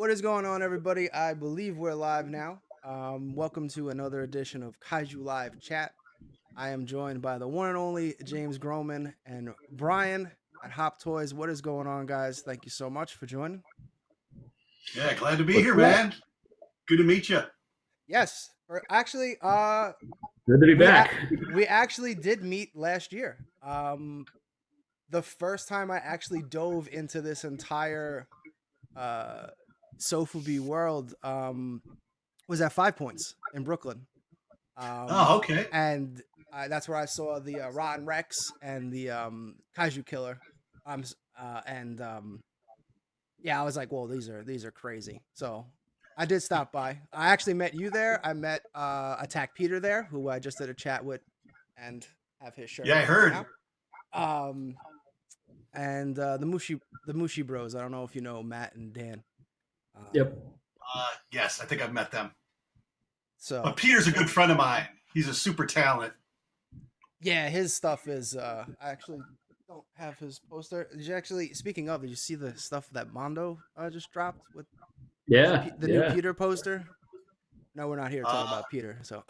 What is going on, everybody? I believe we're live now. Welcome to another edition of Kaiju Live Chat. I am joined by the one and only James Groman and Bryan at HOPToys. What is going on, guys? Thank you so much for joining. Yeah, glad to be What's here, up? man. Good to meet you. Yes, actually, Good to be back. we actually did meet last year. The first time I actually dove into this entire Sofubi world was at 5 Points in Brooklyn. Oh, okay. And that's where I saw the Rotten Rex and the Kaiju Killer. And yeah, I was like, "Whoa, these are crazy." So I did stop by. I actually met you there. I met Attack Peter there, who I just did a chat with, and have his shirt. Yeah, I on heard. right now. And the Mushi Bros. I don't know if you know Matt and Dan. Yep. Yes, I think I've met them. So, But Peter's a good friend of mine. He's a super talent. yeah, his stuff is. I actually don't have his poster. Did you actually? Speaking of, did you see the stuff that Mondo just dropped with Yeah. the new Peter poster? No, we're not here to talk about Peter. So,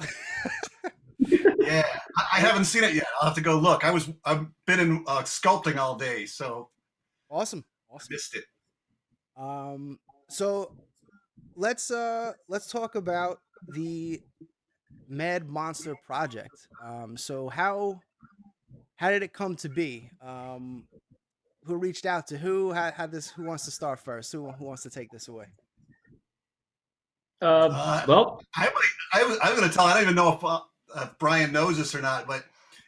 Yeah, I haven't seen it yet. I'll have to go look. I've been in sculpting all day, so awesome. I missed it. So let's talk about the Mad Monster project. So how did it come to be? Who reached out to who? Had this? Who wants to start first? Who wants to take this away? Well, I'm going to tell. I don't even know if Bryan knows this or not, but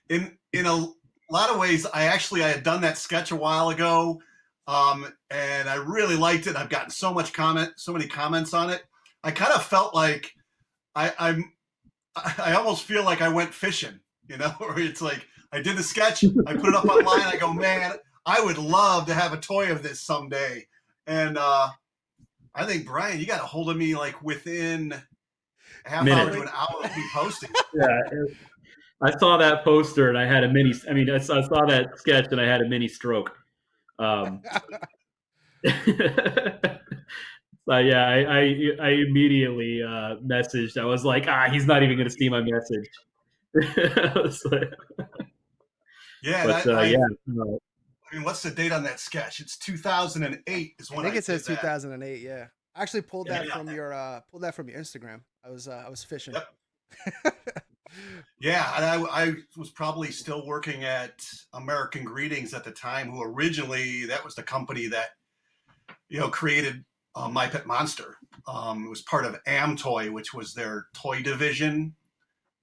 in a lot of ways, I had done that sketch a while ago, and I really liked it. I've gotten so many comments on it. I kind of felt like I almost feel like I went fishing, or it's like I did the sketch, I put it up online, I go, man, I would love to have a toy of this someday. And I think, Bryan, you got a hold of me like within a half hour to an hour of me posting. Yeah, I saw that poster and I had a mini. I mean, I saw that sketch and I had a mini stroke. So yeah, I immediately messaged. I was like, he's not even going to see my message. I was like, yeah, but, I no. mean, what's the date on that sketch? It's 2008 is when I think it says did that. 2008. Yeah, I actually pulled that from your Instagram. I was fishing. Yep. Yeah, and I was probably still working at American Greetings at the time, who originally, that was the company that, created My Pet Monster. It was part of Amtoy, which was their toy division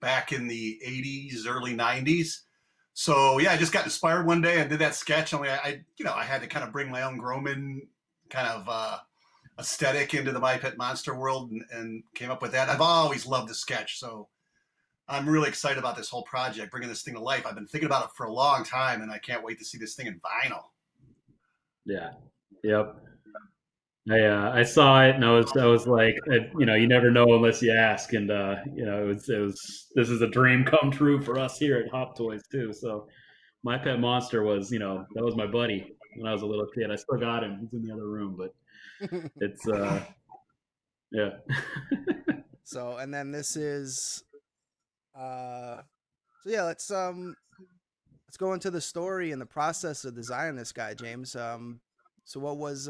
back in the 80s, early 90s. So yeah, I just got inspired one day and did that sketch. Only I had to kind of bring my own Groman kind of aesthetic into the My Pet Monster world and came up with that. I've always loved the sketch, so I'm really excited about this whole project, bringing this thing to life. I've been thinking about it for a long time, and I can't wait to see this thing in vinyl. Yeah. Yep. I saw it and I was like, you never know unless you ask, and this is a dream come true for us here at HOPToys too. So My Pet Monster was, that was my buddy when I was a little kid. I still got him. He's in the other room, but it's yeah. So, and then this is so yeah, let's go into the story and the process of designing this guy, James. So what was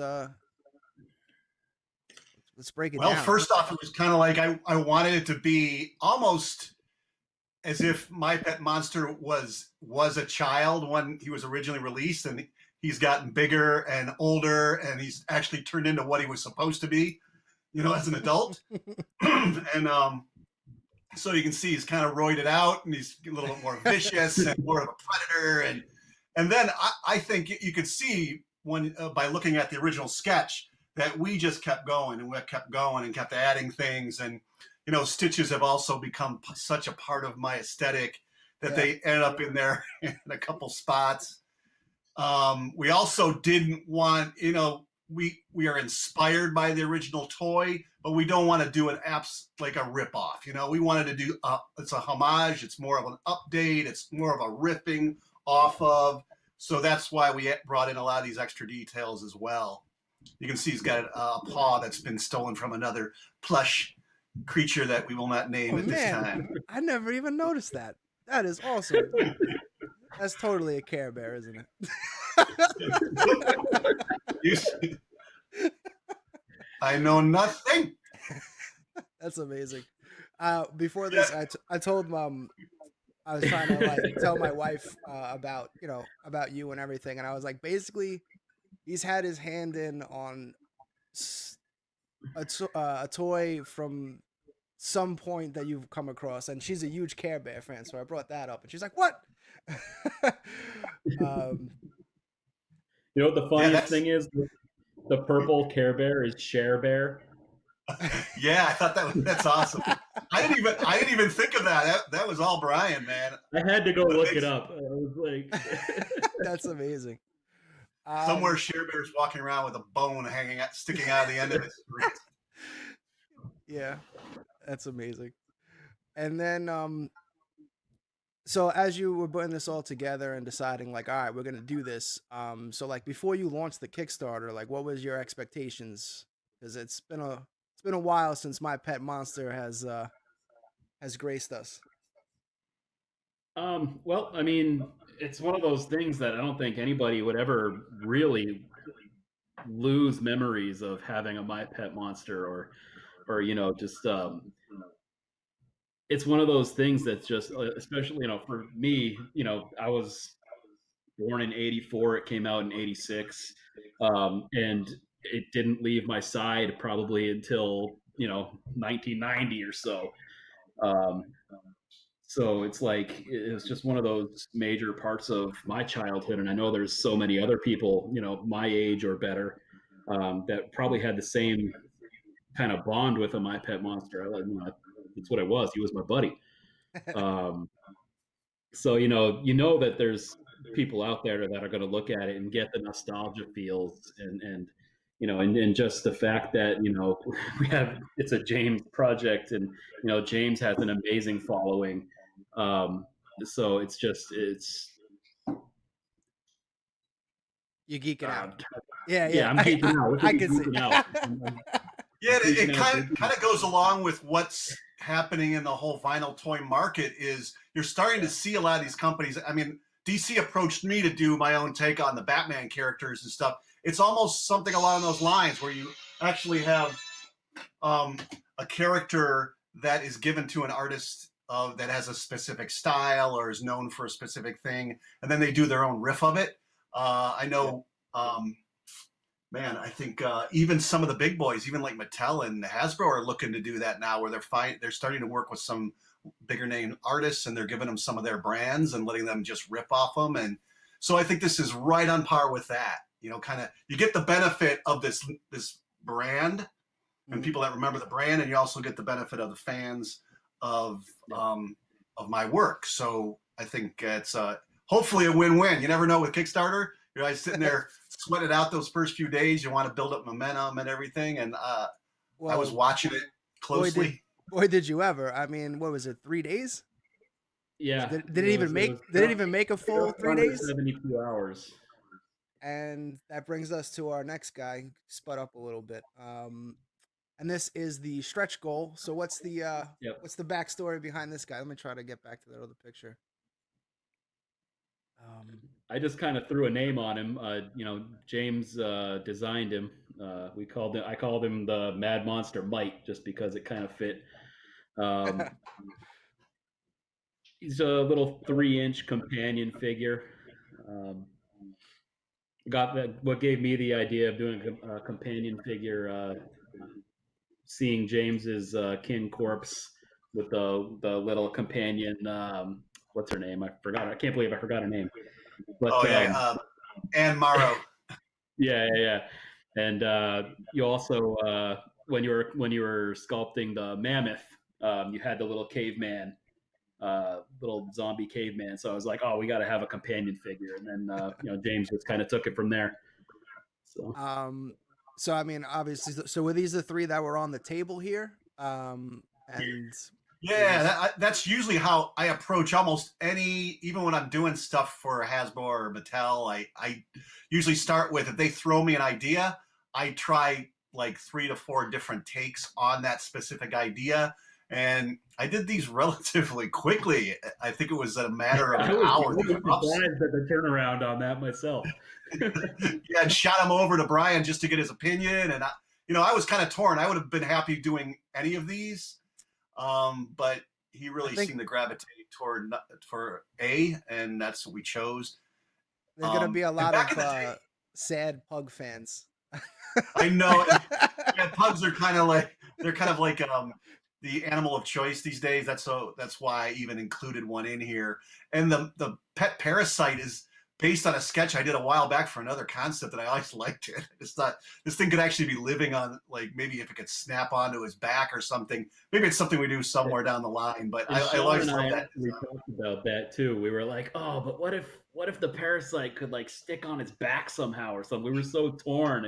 let's break it down. Well, first off, it was kind of like I wanted it to be almost as if My Pet Monster was a child when he was originally released, and he's gotten bigger and older, and he's actually turned into what he was supposed to be, as an adult. And so you can see he's kind of roided out, and he's a little bit more vicious and more of a predator. And then I think you could see when by looking at the original sketch that we just kept going and we kept going and kept adding things. And stitches have also become such a part of my aesthetic that they ended up in there in a couple spots. We also didn't want, we are inspired by the original toy, but we don't want to do an like a ripoff. We wanted to do it's a homage. It's more of an update. It's more of a ripping off of. So that's why we brought in a lot of these extra details as well. You can see he's got a paw that's been stolen from another plush creature that we will not name at this time. I never even noticed that. That is awesome. That's totally a Care Bear, isn't it? I know nothing. That's amazing. Before this, I told Mom I was trying to like tell my wife about about you and everything, and I was like, basically, he's had his hand in on a toy from some point that you've come across, and she's a huge Care Bear fan, so I brought that up, and she's like, "What?" You know what the funniest thing is? The purple Care Bear is Share Bear. Yeah, I thought that's awesome. I didn't even think of that. That was all Bryan, man. I had to go look it up. I was like, that's amazing. Somewhere Share Bear's walking around with a bone sticking out of the end of his wrist. Yeah, that's amazing. And then, so as you were putting this all together and deciding, like, all right, we're gonna do this. So like before you launched the Kickstarter, like, what was your expectations? Because it's been a while since my pet monster has graced us. Well, I mean, it's one of those things that I don't think anybody would ever really lose memories of having a My Pet Monster or just it's one of those things that's just, especially for me, I was born in '84. It came out in '86, and it didn't leave my side probably until 1990 or so. So it's like it's just one of those major parts of my childhood, and I know there's so many other people my age or better that probably had the same kind of bond with a My Pet Monster. That's what it was. He was my buddy. So that there's people out there that are going to look at it and get the nostalgia feels and just the fact that it's a James project, and James has an amazing following. So it's you're geeking out. Yeah, I'm geeking out. I can see. Out. Yeah, it kind of goes along with what's happening in the whole vinyl toy market. Is you're starting to see a lot of these companies. I mean, DC approached me to do my own take on the Batman characters and stuff. It's almost something along those lines where you actually have a character that is given to an artist that has a specific style or is known for a specific thing, and then they do their own riff of it. I know. Man, I think even some of the big boys, even like Mattel and Hasbro, are looking to do that now, where they're starting to work with some bigger name artists, and they're giving them some of their brands and letting them just rip off them. And so I think this is right on par with that. Kind of you get the benefit of this brand and people that remember the brand, and you also get the benefit of the fans of my work. So I think it's hopefully a win-win. You never know with Kickstarter. You're guys sitting there sweating out those first few days. You want to build up momentum and everything. And I was watching it closely. Boy, did you ever. I mean, what was it, 3 days? Yeah. Did it even make a full 3 days? 72 hours. And that brings us to our next guy. Spud up a little bit. And this is the stretch goal. So what's the backstory behind this guy? Let me try to get back to that other picture. I just kind of threw a name on him. James designed him. I called him the Mad Monster Mite just because it kind of fit. He's a little 3-inch companion figure. What gave me the idea of doing a companion figure, seeing James's kin corpse with the little companion. What's her name? I forgot. I can't believe I forgot her name. But, Anne Morrow. Yeah. And you also, when you were sculpting the mammoth, you had the little caveman, little zombie caveman. So I was like, oh, we got to have a companion figure. And then James just kind of took it from there. So. So I mean, obviously, so were these the 3 that were on the table here? And yeah, that's usually how I approach almost even when I'm doing stuff for Hasbro or Mattel. I usually start with, if they throw me an idea, I try like 3 to 4 different takes on that specific idea. And I did these relatively quickly. I think it was a matter of I an was hour. These roughs. surprised at the turnaround on that myself. Yeah, and shot him over to Bryan just to get his opinion. And I was kind of torn. I would have been happy doing any of these, but he really seemed to gravitate toward for A, and that's what we chose. There's gonna be a lot back of in the day, sad pug fans. I know. Yeah, pugs are kind of like the animal of choice these days. That's why I even included one in here. And the pet parasite is based on a sketch I did a while back for another concept that I always liked it. I just thought this thing could actually be living on, like, maybe if it could snap onto his back or something. Maybe it's something we do somewhere down the line. But I always love that. We talked about that too. We were like, oh, but what if the parasite could like stick on his back somehow or something? We were so torn,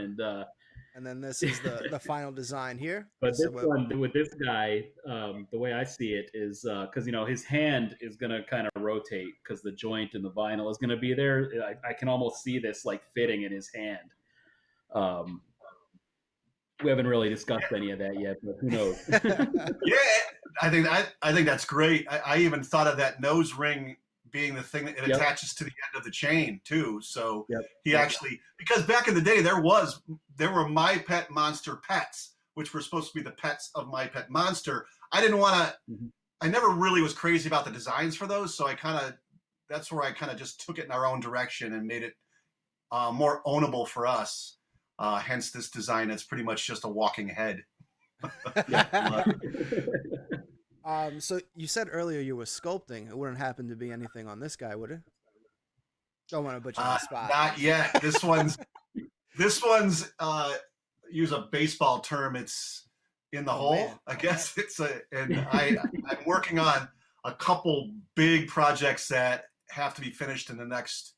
and then this is the final design here. But this one with this guy, the way I see it is because his hand is gonna kind of rotate because the joint in the vinyl is gonna be there. I can almost see this like fitting in his hand. We haven't really discussed any of that yet, but who knows? Yeah, I think that's great. I even thought of that nose ring being the thing that it attaches to the end of the chain too. So he actually, because back in the day there were My Pet Monster pets, which were supposed to be the pets of My Pet Monster. I didn't want to. I never really was crazy about the designs for those, so that's where I kind of just took it in our own direction and made it more ownable for us. Hence this design is pretty much just a walking head. So you said earlier you were sculpting. It wouldn't happen to be anything on this guy, would it? Don't want to put you on the spot. Not yet. This one's use a baseball term. It's in the hole. Man. I guess I'm working on a couple big projects that have to be finished in the next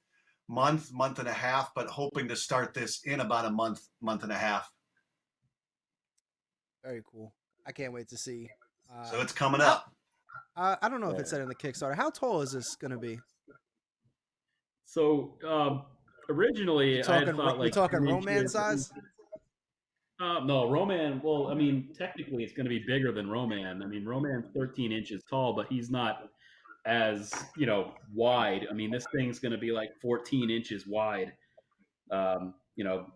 month and a half, but hoping to start this in about a month and a half. Very cool. I can't wait to see. So it's coming up. I don't know if it said in the Kickstarter. How tall is this going to be? So originally, I thought we're talking Roman size. No, Roman. Well, I mean, technically, it's going to be bigger than Roman. I mean, Roman's 13 inches tall, but he's not as wide. I mean, this thing's going to be like 14 inches wide.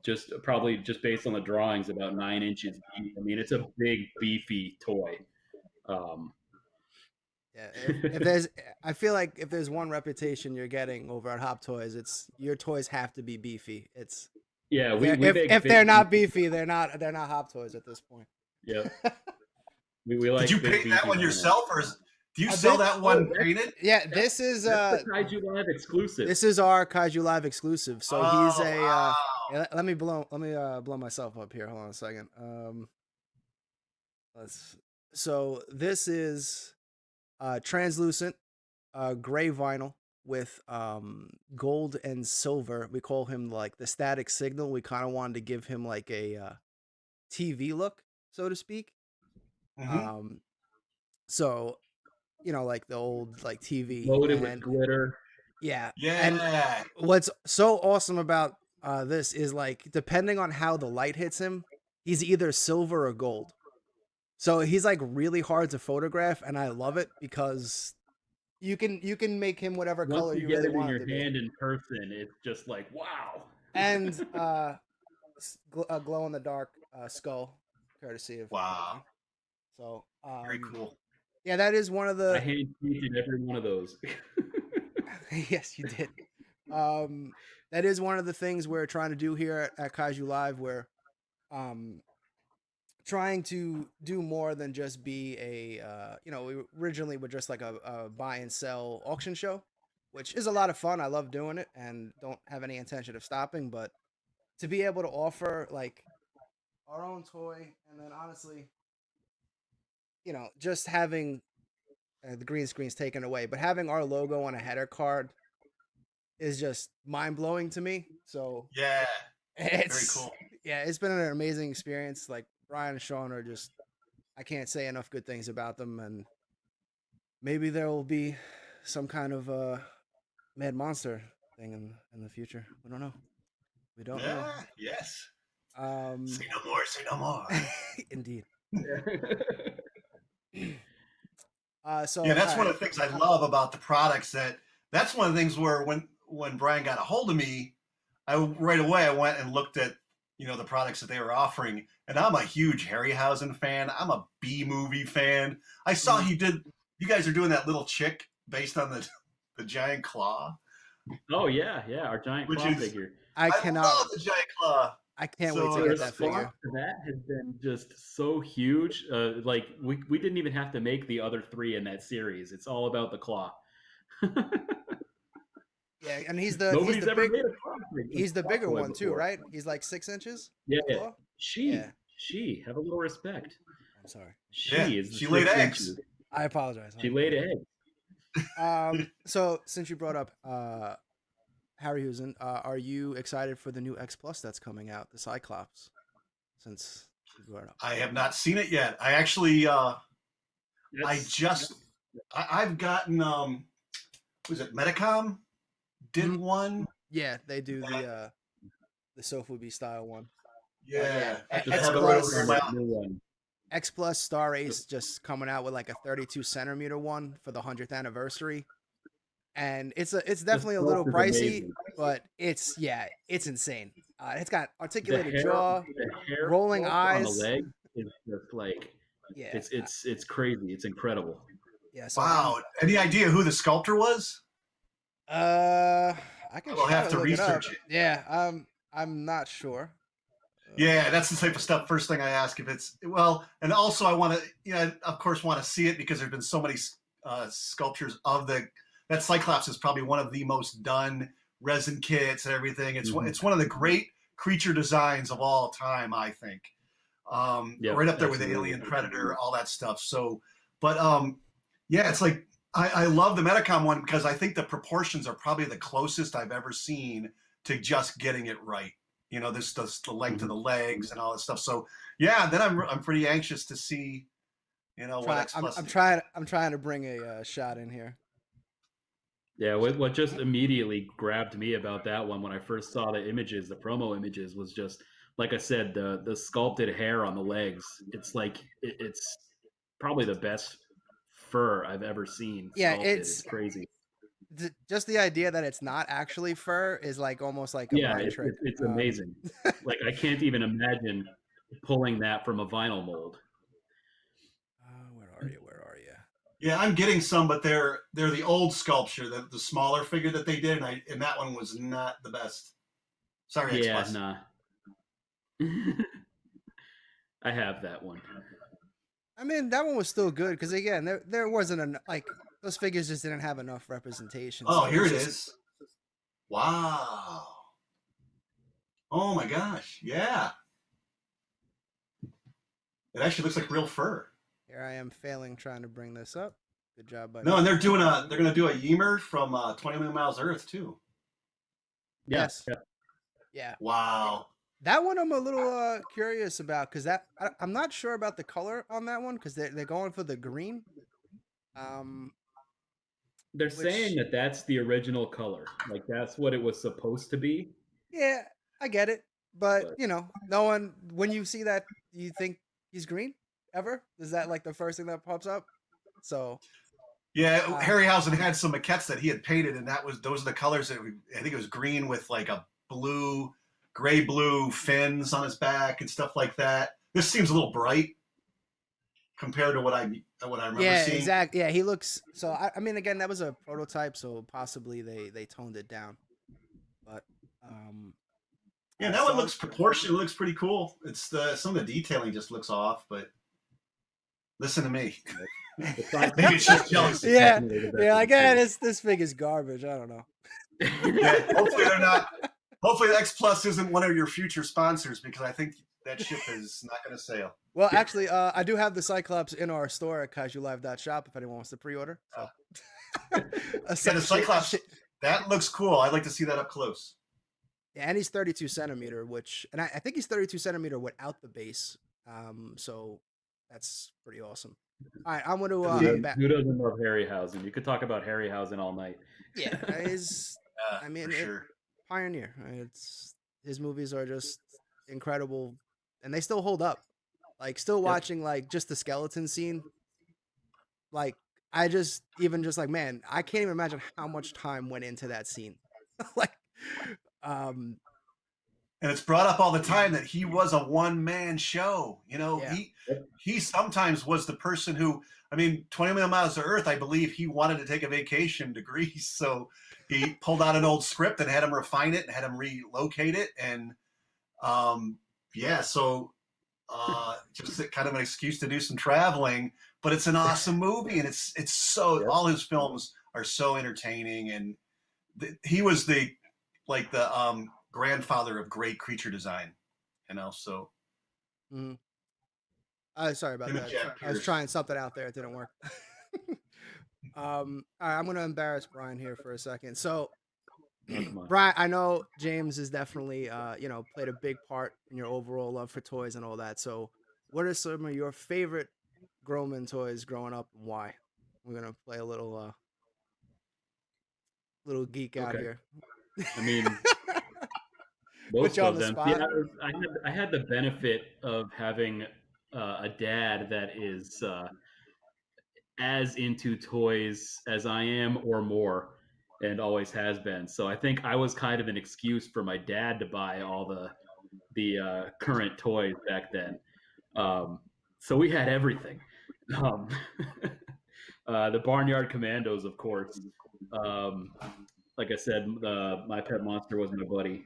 Just probably just based on the drawings, about 9 inches deep. I mean, it's a big, beefy toy. I feel like if there's one reputation you're getting over at HOPToys, it's your toys have to be beefy. It's if they're not beefy, they're not HOPToys at this point. Yeah. we like. Did you paint that one yourself, or do you sell that one painted? Yeah, this is the Kaiju Live exclusive. This is our Kaiju Live exclusive. So he's a. Wow. Let me blow myself up here. Hold on a second. So this is translucent gray vinyl with gold and silver. We call him like the static signal. We kind of wanted to give him like a TV look, so to speak. So like the old like TV loaded with glitter. Yeah. And what's so awesome about this is like depending on how the light hits him, he's either silver or gold. So he's like really hard to photograph, and I love it because you can make him whatever color you really want. Once you get it in your hand in person, it's just like wow. And a glow in the dark skull, courtesy of wow. So very cool. Yeah, that is one of the. I hand painted every one of those. Yes, you did. That is one of the things we're trying to do here at Kaiju Live. We're trying to do more than just be a we originally were just like a buy and sell auction show, which is a lot of fun. I love doing it and don't have any intention of stopping, but to be able to offer like our own toy, and then honestly just having the green screen's taken away, but having our logo on a header card is just mind-blowing to me. So yeah, it's very cool. Yeah, it's been an amazing experience. Like Bryan and Sean are just, I can't say enough good things about them, and maybe there will be some kind of Mad Monster thing in the future. We don't know. We don't know. Yes. Say no more. Say no more. Indeed. So yeah, that's one of the things I love about the products. That's one of the things where when Bryan got a hold of me, right away I went and looked at the products that they were offering, and I'm a huge Harryhausen fan. I'm a B movie fan. I saw you guys are doing that little chick based on the giant claw. Oh yeah, our giant claw figure. I love the giant claw. I can't wait to get that figure. That has been just so huge. Like we didn't even have to make the other 3 in that series. It's all about the claw. Yeah, and he's the bigger one too, right? He's like 6 inches. Yeah. She have a little respect. I'm sorry. She laid eggs. Inches. I apologize. She laid eggs. So since you brought up Harryhausen, are you excited for the new X Plus that's coming out, the Cyclops? Since you brought it up, I have not seen it yet. I actually, I've gotten, was it Medicom? Did one? Yeah, they do the Sofubi style one. Yeah, X Plus Star Ace just coming out with like a 32 centimeter one for the 100th anniversary. And it's definitely a little pricey, but it's insane. It's got articulated jaw, rolling eyes. On the leg is just like it's crazy. It's incredible. Yeah. So wow. Any idea who the sculptor was? I will have to research it. Yeah. I'm not sure. Yeah, that's the type of stuff. First thing I ask if it's and also I want to, of course, want to see it because there's been so many sculptures of that Cyclops is probably one of the most done resin kits and everything. It's one of the great creature designs of all time, I think. Right up there with Alien, Predator, all that stuff. So, but it's like I love the Medicom one because I think the proportions are probably the closest I've ever seen to just getting it right. This the length of the legs and all that stuff. So yeah, then I'm pretty anxious to see, what X Plus. I'm trying to bring a shot in here. Yeah, what just immediately grabbed me about that one when I first saw the images, the promo images, was just like I said, the sculpted hair on the legs. It's like it's probably the best fur I've ever seen. Yeah, sculpted. It's crazy. Just the idea that it's not actually fur is like almost like a mind trick. It's amazing. Like I can't even imagine pulling that from a vinyl mold. Where are you? Yeah, I'm getting some, but they're the old sculpture, the smaller figure that they did, and that one was not the best. Sorry, yeah, nah. I have that one. I mean, that one was still good because again, there wasn't those figures just didn't have enough representation. Oh, so here it is. Wow. Oh my gosh, yeah. It actually looks like real fur. Here I am failing trying to bring this up. Good job, buddy. No, and they're going to do a Ymir from 20 Million Miles Earth too. Yes. Yeah. Wow. That one I'm a little curious about because I'm not sure about the color on that one because they're going for the green. They're saying that that's the original color, like that's what it was supposed to be. Yeah, I get it, but no one when you see that, do you think he's green ever? Is that like the first thing that pops up? So. Yeah, Harryhausen had some maquettes that he had painted, and those are the colors that I think it was green with like a gray blue fins on his back and stuff like that. This seems a little bright compared to what I remember seeing. Yeah, exactly. Yeah, he looks. So I mean, again, that was a prototype, so possibly they toned it down. But yeah, that one looks proportionate. It looks pretty cool. It's some of the detailing just looks off, but listen to me. Maybe it's just jealousy. Yeah. Like this figure's garbage. I don't know. Yeah, hopefully they're not. Hopefully, the X Plus isn't one of your future sponsors because I think that ship is not going to sail. Well, actually, I do have the Cyclops in our store at KaijuLive.shop if anyone wants to pre-order. So. The Cyclops, that looks cool. I'd like to see that up close. Yeah, and he's 32 centimeter, and I think he's 32 centimeter without the base. So that's pretty awesome. All right, I'm going to. Who doesn't love Harryhausen? You could talk about Harryhausen all night. Yeah, he's. I mean, for sure. Pioneer. His movies are just incredible, and they still hold up. Like still Yep. watching like just the skeleton scene. Like I just even just like man, I can't even imagine how much time went into that scene. Like, um, And it's brought up all the time that he was a one-man show. You know, yeah, he sometimes was the person who, I mean, 20 Million Miles to Earth, I believe he wanted to take a vacation to Greece. So he pulled out an old script and had him refine it and had him relocate it. And yeah, so just kind of an excuse to do some traveling. But it's an awesome movie, and it's so Yep. all his films are so entertaining, and he was the grandfather of great creature design, you know. So mhm. Sorry about him and that. Jack I was Pierce. trying something out there. It didn't work. All right, I'm gonna embarrass Brian here for a second. So, Oh, come on. Brian, I know James has definitely, played a big part in your overall love for toys and all that. So, what are some of your favorite Groman toys growing up, and why? We're gonna play a little geek out Okay. here. I mean, Put most you on of the them. spot. Yeah, I had the benefit of having a dad that is as into toys as I am or more, and always has been. So I think I was kind of an excuse for my dad to buy all the current toys back then. So we had everything. Um, the Barnyard Commandos, of course. Um, like I said, my pet monster was my buddy.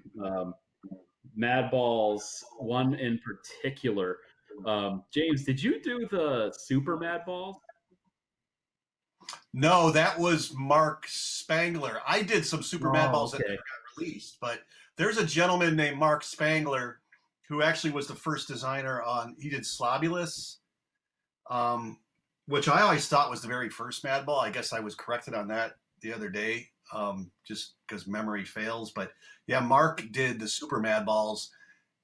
Mad Balls, one in particular. James, did you do the Super Mad Balls? No, that was Mark Spangler. I did some Super Mad Oh, Balls that okay. never got released, but there's a gentleman named Mark Spangler who actually was the first designer on. He did Slobulus, um, which I always thought was the very first Mad Ball. I guess I was corrected on that the other day, just because memory fails. But yeah, Mark did the Super Mad Balls,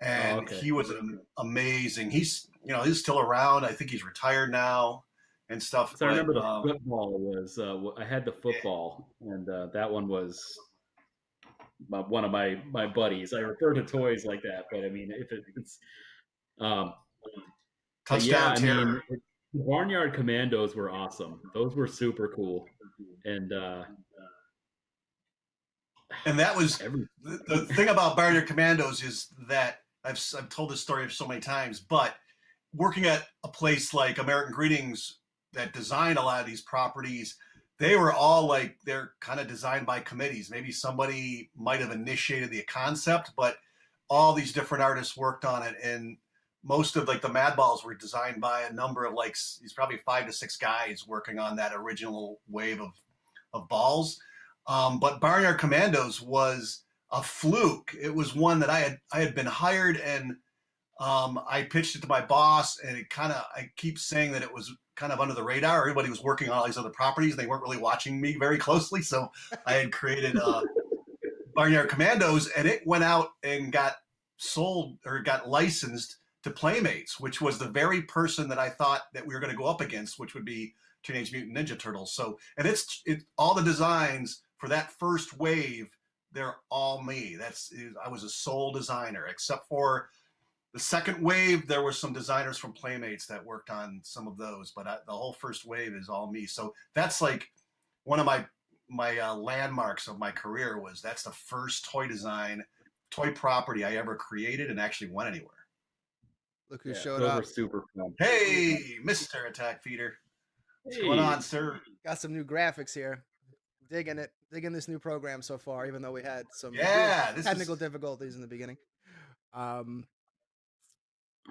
and Okay. he was amazing. He's still around. I think he's retired now and stuff. So I But remember the football was I had the football, and that one was one of my buddies. I refer to toys like that, but I mean, if it's um, but yeah, Touchdown I Terror. mean, the Barnyard Commandos were awesome. Those were super cool, and And that was every the thing about Barnyard Commandos is that I've told this story so many times, but working at a place like American Greetings that designed a lot of these properties, they were all like they're kind of designed by committees. Maybe somebody might have initiated the concept, but all these different artists worked on it, and most of like the Mad Balls were designed by a number of like these probably 5 to 6 guys working on that original wave of balls. But Barnyard Commandos was a fluke. It was one that I had been hired, and I pitched it to my boss, and I keep saying that it was kind of under the radar. Everybody was working on all these other properties. They weren't really watching me very closely. So I had created Barnyard Commandos, and it went out and got sold or got licensed to Playmates, which was the very person that I thought that we were going to go up against, which would be Teenage Mutant Ninja Turtles. So, and it's all the designs for that first wave, they're all me. I was a sole designer, except for the second wave. There were some designers from Playmates that worked on some of those, but the whole first wave is all me. So that's like one of my landmarks of my career. That's the first toy property I ever created and actually went anywhere. Look who yeah, showed those up. were super fun. Hey, Mr. Attack Feeder. What's going on, sir? Got some new graphics here. Digging this new program so far, even though we had some technical difficulties in the beginning. All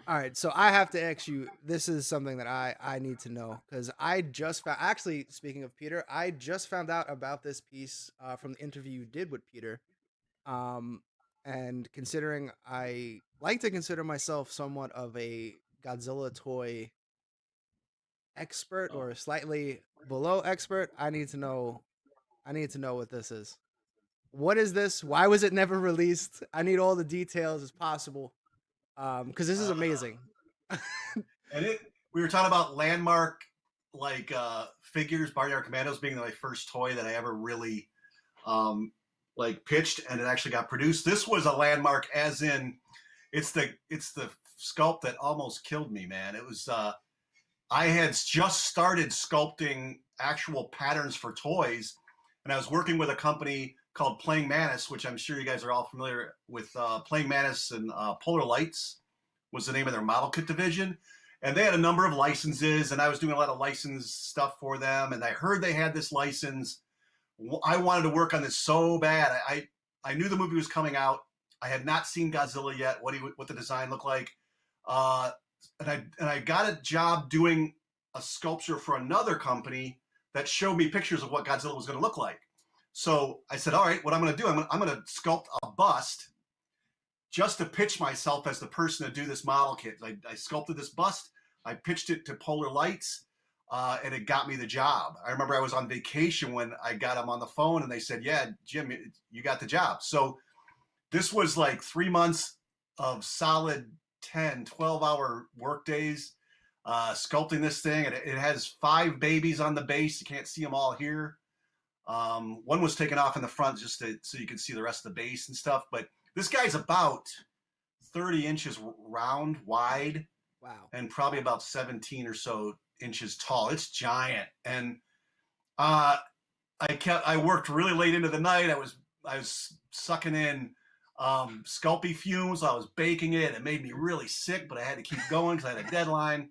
right, so I have to ask you. This is something that I need to know because I just found. Actually, speaking of Peter, I just found out about this piece from the interview you did with Peter. And considering I like to consider myself somewhat of a Godzilla toy expert or slightly below expert, I need to know. I need to know what this is. What is this? Why was it never released? I need all the details as possible. Because this is amazing. And we were talking about landmark like figures, Barnyard Commandos being my first toy that I ever really like pitched, and it actually got produced. This was a landmark, as in it's the sculpt that almost killed me, man. It was I had just started sculpting actual patterns for toys, and I was working with a company called Playing Mantis, which I'm sure you guys are all familiar with. Playing Mantis and Polar Lights was the name of their model kit division. And they had a number of licenses, and I was doing a lot of license stuff for them. And I heard they had this license. I wanted to work on this so bad. I knew the movie was coming out. I had not seen Godzilla yet, what the design looked like. And I got a job doing a sculpture for another company that showed me pictures of what Godzilla was going to look like. So I said, all right, what I'm going to do, I'm going to sculpt a bust just to pitch myself as the person to do this model kit. I sculpted this bust. I pitched it to Polar Lights, and it got me the job. I remember I was on vacation when I got them on the phone, and they said, yeah, Jim, you got the job. So this was like 3 months of solid 10, 12-hour work days sculpting this thing. And it has 5 babies on the base. You can't see them all here. One was taken off in the front just so you can see the rest of the base and stuff. But this guy's about 30 inches round, wide. Wow. And probably about 17 or so inches tall. It's giant. And I worked really late into the night. I was sucking in Sculpey fumes. I was baking it. It made me really sick, but I had to keep going because I had a deadline.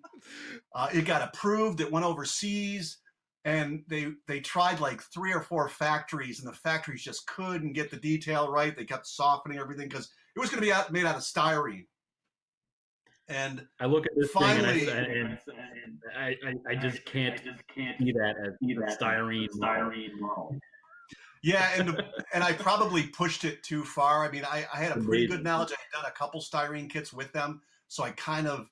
It got approved. It went overseas. And they tried like 3 or 4 factories, and the factories just couldn't get the detail right. They kept softening everything because it was going to be made out of styrene. And I look at this finally, thing and I just can't see that as styrene model. Yeah, and I probably pushed it too far. I mean, I had a pretty good knowledge. I had done a couple styrene kits with them, so I kind of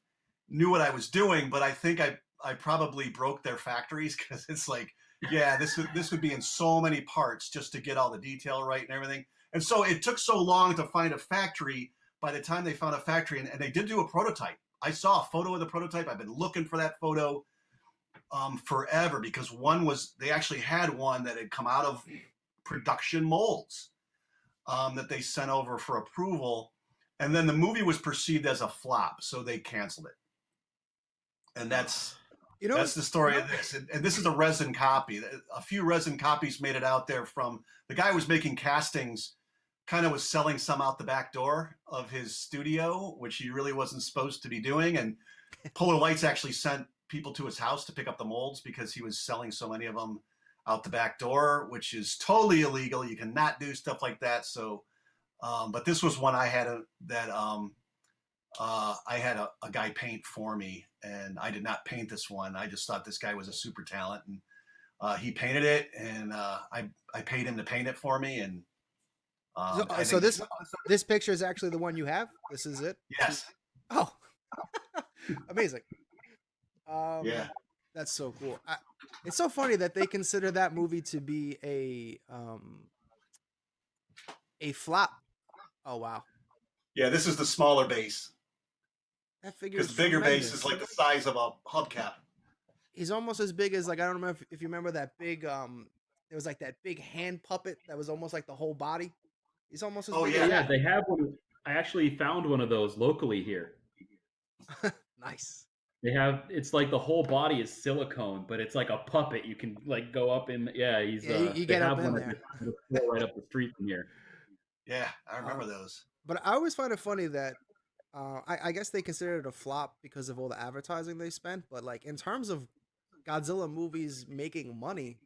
knew what I was doing. But I think I probably broke their factories because it's like, yeah, this would be in so many parts just to get all the detail right and everything. And so it took so long to find a factory. By the time they found a factory, and they did do a prototype. I saw a photo of the prototype. I've been looking for that photo forever because they actually had one that had come out of production molds that they sent over for approval. And then the movie was perceived as a flop, so they canceled it. And that's the story of this. And this is a resin copy. A few resin copies made it out there from the guy who was making castings. Kind of was selling some out the back door of his studio, which he really wasn't supposed to be doing. And Polar Lights actually sent people to his house to pick up the molds because he was selling so many of them out the back door, which is totally illegal. You cannot do stuff like that. So, but this was one I had I had a guy paint for me, and I did not paint this one. I just thought this guy was a super talent, and he painted it, and I paid him to paint it for me. And so this picture is actually the one you have? This is it? Yes. Oh, amazing. Yeah. That's so cool. It's so funny that they consider that movie to be a flop. Oh, wow. Yeah, this is the smaller base. That figure because the bigger base is like the size of a hubcap. He's almost as big as, like, I don't know if you remember that big, there was like that big hand puppet that was almost like the whole body. He's almost as big. Yeah, yeah, they have one. I actually found one of those locally here. Nice. They have, it's like the whole body is silicone, but it's like a puppet. You can like go up in. Yeah, he's. You get up in there. Right up the street from here. Yeah, I remember those. But I always find it funny that I guess they consider it a flop because of all the advertising they spent. But like in terms of Godzilla movies making money,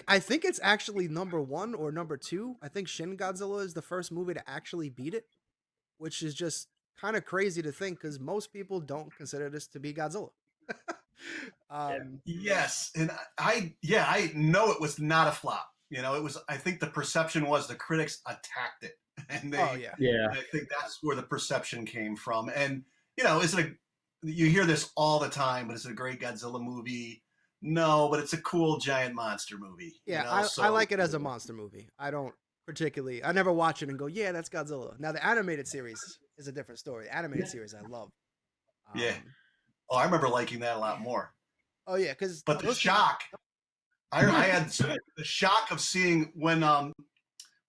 I think it's actually number 1 or number 2. I think Shin Godzilla is the first movie to actually beat it, which is just kind of crazy to think because most people don't consider this to be Godzilla. Yes, and I know it was not a flop. You know, it was. I think the perception was the critics attacked it, and they. Yeah. I think that's where the perception came from. And you know, you hear this all the time, but is it a great Godzilla movie? No, but it's a cool giant monster movie. Yeah, you know? I like it as a monster movie. I don't particularly. I never watch it and go, yeah, that's Godzilla. Now the animated series is a different story. The animated series I love. Yeah. Oh, I remember liking that a lot more. Oh yeah, because but the shock. I had the shock of seeing when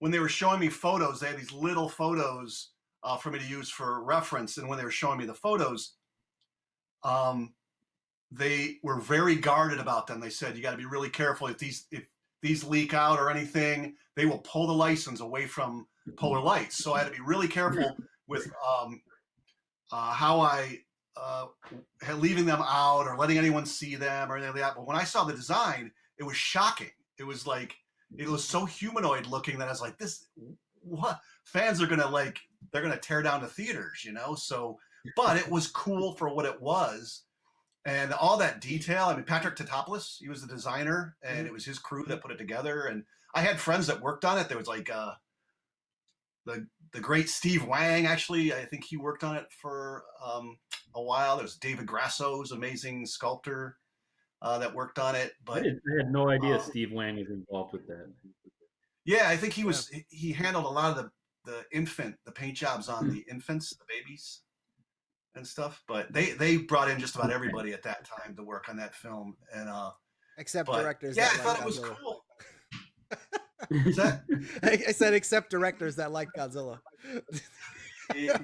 they were showing me photos. They had these little photos for me to use for reference. And when they were showing me the photos, they were very guarded about them. They said, you got to be really careful if these leak out or anything, they will pull the license away from Polar Lights. So I had to be really careful with how I leaving them out or letting anyone see them or anything like that. But when I saw the design, it was shocking. It was like, it was so humanoid looking that I was like, what? Fans are going to they're going to tear down the theaters, you know? So, but it was cool for what it was. And all that detail, I mean, Patrick Tatopoulos, he was the designer, and it was his crew that put it together. And I had friends that worked on it. There was like the great Steve Wang, actually. I think he worked on it for a while. There's David Grasso's amazing sculptor that worked on it. But I had no idea Steve Wang was involved with that. Yeah, I think he handled a lot of the paint jobs on the infants, the babies and stuff. But they brought in just about everybody at that time to work on that film. And except directors. Yeah, I thought like it was Godzilla. cool. What's that? I said except directors that like Godzilla. Yeah.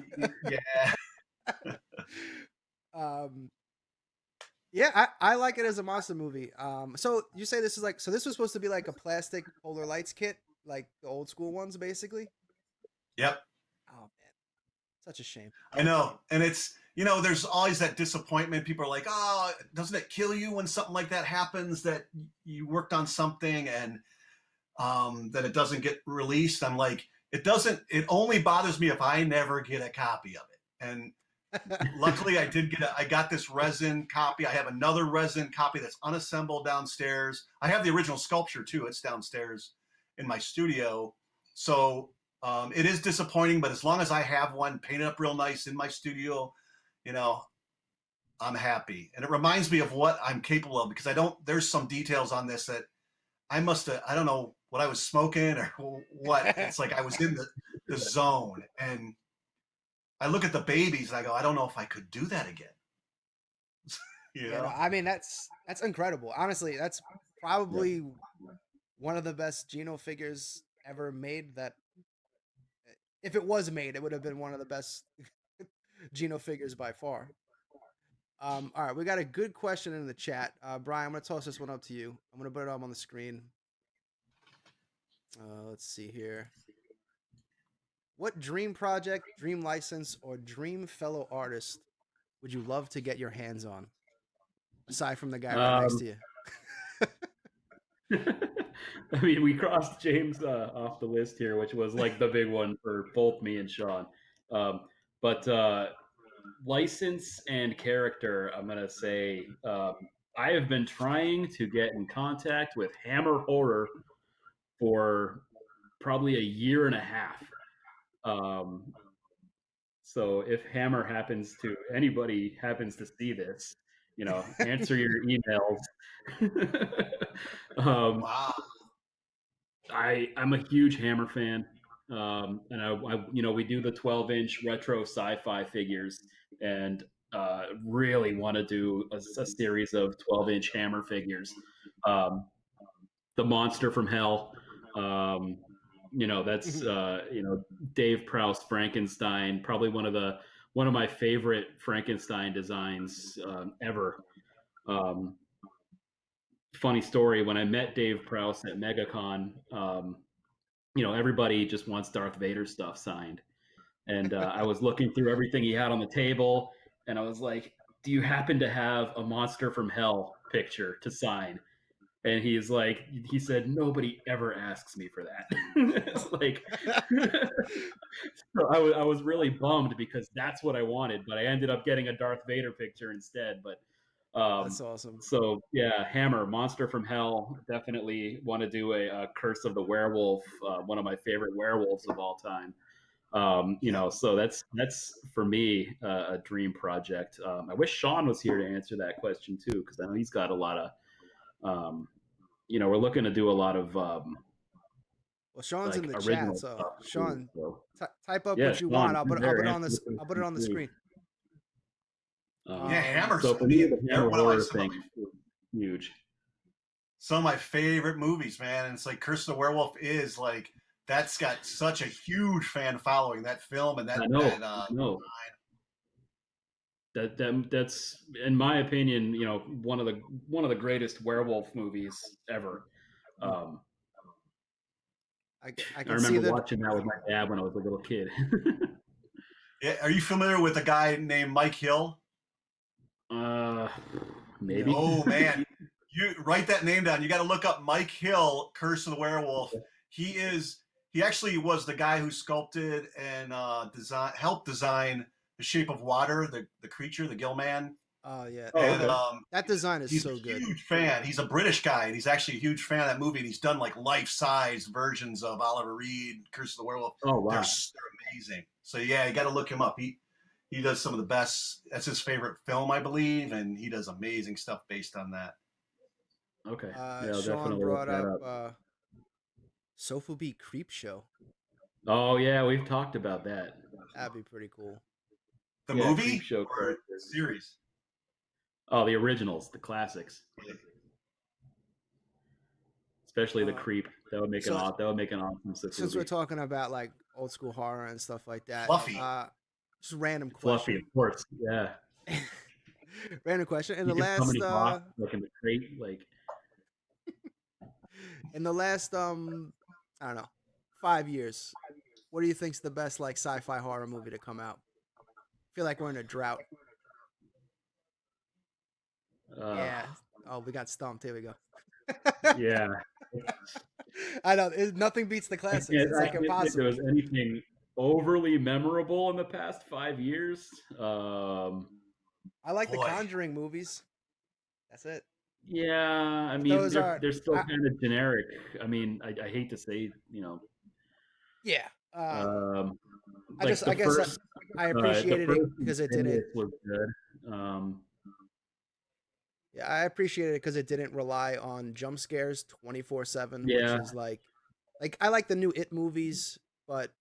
Yeah, I like it as a monster movie. So you say this is this was supposed to be like a plastic Polar Lights kit, like the old school ones, basically. Yep. Oh man, such a shame. I know, and it's there's always that disappointment. People are like, "Oh, doesn't it kill you when something like that happens? That you worked on something and that it doesn't get released?" I'm like, it doesn't. It only bothers me if I never get a copy of it. And luckily, I got this resin copy. I have another resin copy that's unassembled downstairs. I have the original sculpture too. It's downstairs in my studio. So it is disappointing, but as long as I have one painted up real nice in my studio, I'm happy. And it reminds me of what I'm capable of, because there's some details on this that I don't know what I was smoking or what. It's like I was in the zone, and I look at the babies and I go, I don't know if I could do that again. Yeah, no, I mean, that's incredible. Honestly, that's probably one of the best Geno figures ever made. That if it was made, it would have been one of the best Geno figures by far. All right, we got a good question in the chat. Brian, I'm gonna toss this one up to you. I'm gonna put it up on the screen. Let's see here. What dream project, dream license, or dream fellow artist would you love to get your hands on? Aside from the guy right next to you. I mean, we crossed James off the list here, which was like the big one for both me and Sean. But license and character, I'm going to say I have been trying to get in contact with Hammer Horror for probably a year and a half. So if Hammer anybody happens to see this, answer your emails. Wow. I'm a huge Hammer fan. And I we do the 12-inch retro sci-fi figures, and really want to do a series of 12-inch Hammer figures. The Monster from Hell, that's Dave Prowse Frankenstein, probably one of my favorite Frankenstein designs ever. Funny story, when I met Dave Prowse at MegaCon, everybody just wants Darth Vader stuff signed. And I was looking through everything he had on the table, and I was like, do you happen to have a Monster from Hell picture to sign? And he said, nobody ever asks me for that. It's like, so I was really bummed, because that's what I wanted, but I ended up getting a Darth Vader picture instead. But that's awesome. So yeah, Hammer, Monster from Hell, definitely want to do a Curse of the Werewolf, one of my favorite werewolves of all time. So that's for me a dream project. I wish Sean was here to answer that question too, because I know he's got a lot of, we're looking to do a lot of. Well, Sean's in the chat, so Sean, type up what you want. I'll put it on this. I'll put it on the screen. Hammer's so for me, the Hammer horror thing is huge. Some of my favorite movies, man. And it's like Curse of the Werewolf is like that's got such a huge fan following, that film, and I that, know. that I know. That's in my opinion, you know, one of the greatest werewolf movies ever. Um, I I can see remember that. watching that with my dad when I was a little kid. yeah, are you familiar with a guy named Mike Hill? uh, maybe. No. Oh man, you write that name down. You got to look up Mike Hill, Curse of the Werewolf. He actually was the guy who sculpted and helped design The Shape of Water, the creature, the Gill Man. Oh yeah, Oh, And okay. that design is he's so a good. huge fan. He's a British guy, and he's actually a huge fan of that movie. And he's done like life-size versions of Oliver Reed, Curse of the Werewolf. Oh wow. They're amazing. So yeah, you got to look him up. He does some of the best. That's his favorite film, I believe, and he does amazing stuff based on that. Okay. Yeah, I'll Sean definitely look brought that up up. Sophie Creep Show. Oh yeah, we've talked about that. That'd be pretty cool. The Yeah, movie Creepshow or series? Oh, the originals, the classics. Especially the Uh, Creep. That would make so- an awesome Since movie. we're talking about like old school horror and stuff like that, Fluffy. just a random Fluffy, question. of course. Yeah. Random question. In You the can come last, in a box, like in the crate, like I don't know, 5 years, what do you think's the best like sci-fi horror movie to come out? I feel like we're in a drought. Yeah. Oh, we got stumped. Here we go. Yeah. I know. Nothing beats the classics. It's like I can't think impossible. there was anything overly memorable in the past 5 years. I like the Boy. Conjuring movies. That's it. Yeah, I But mean, those are- they're still kind of generic. I mean, I hate to say, you know, Yeah. I I guess I appreciated it because it didn't. was good. Yeah, I appreciated it because it didn't rely on jump scares 24/7, Yeah. which is like I like the new It movies, but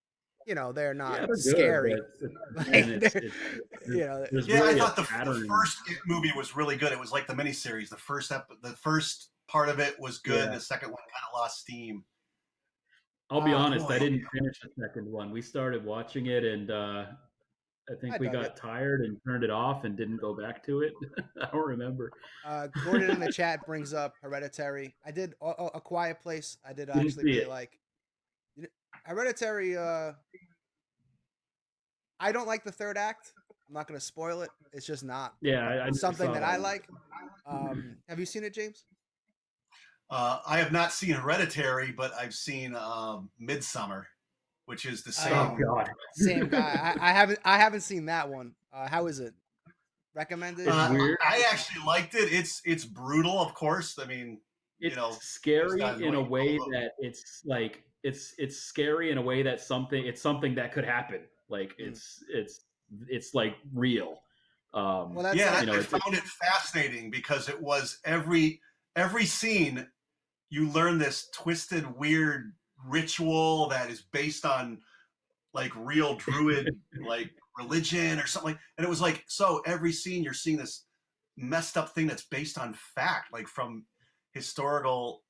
you know they're not Yeah, they're scary. good. But, Like, and they're- you know, there's Yeah, really I a thought the pattern. first It movie was really good. It was like the miniseries. The first part of it was good. Yeah. The second one kind of lost steam. I'll be honest, boy. I didn't finish the second one. We started watching it, and I think I we dug got it. tired and turned it off and didn't go back to it. I don't remember. Gordon in the chat brings up Hereditary. I did a Quiet Place. I did Didn't actually see really it. like Hereditary. I don't like the third act. I'm not going to spoil it. It's just not Yeah, I never something saw that that I one. like. Have you seen it, James? I have not seen Hereditary, but I've seen Midsummer, which is the same. Oh God. Same guy. I haven't seen that one. How is it? Recommended? It's weird. I actually liked it. It's brutal, of course. I mean, It's you know, scary guys in a like way Cthulhu. that it's like it's scary in a way that something that could happen. Like it's like real. Well, that's Yeah, like, you know, I it's- found it fascinating because it was every scene you learn this twisted, weird ritual that is based on like real druid like religion or something like. And it was like, so every scene you're seeing this messed up thing that's based on fact, like from historical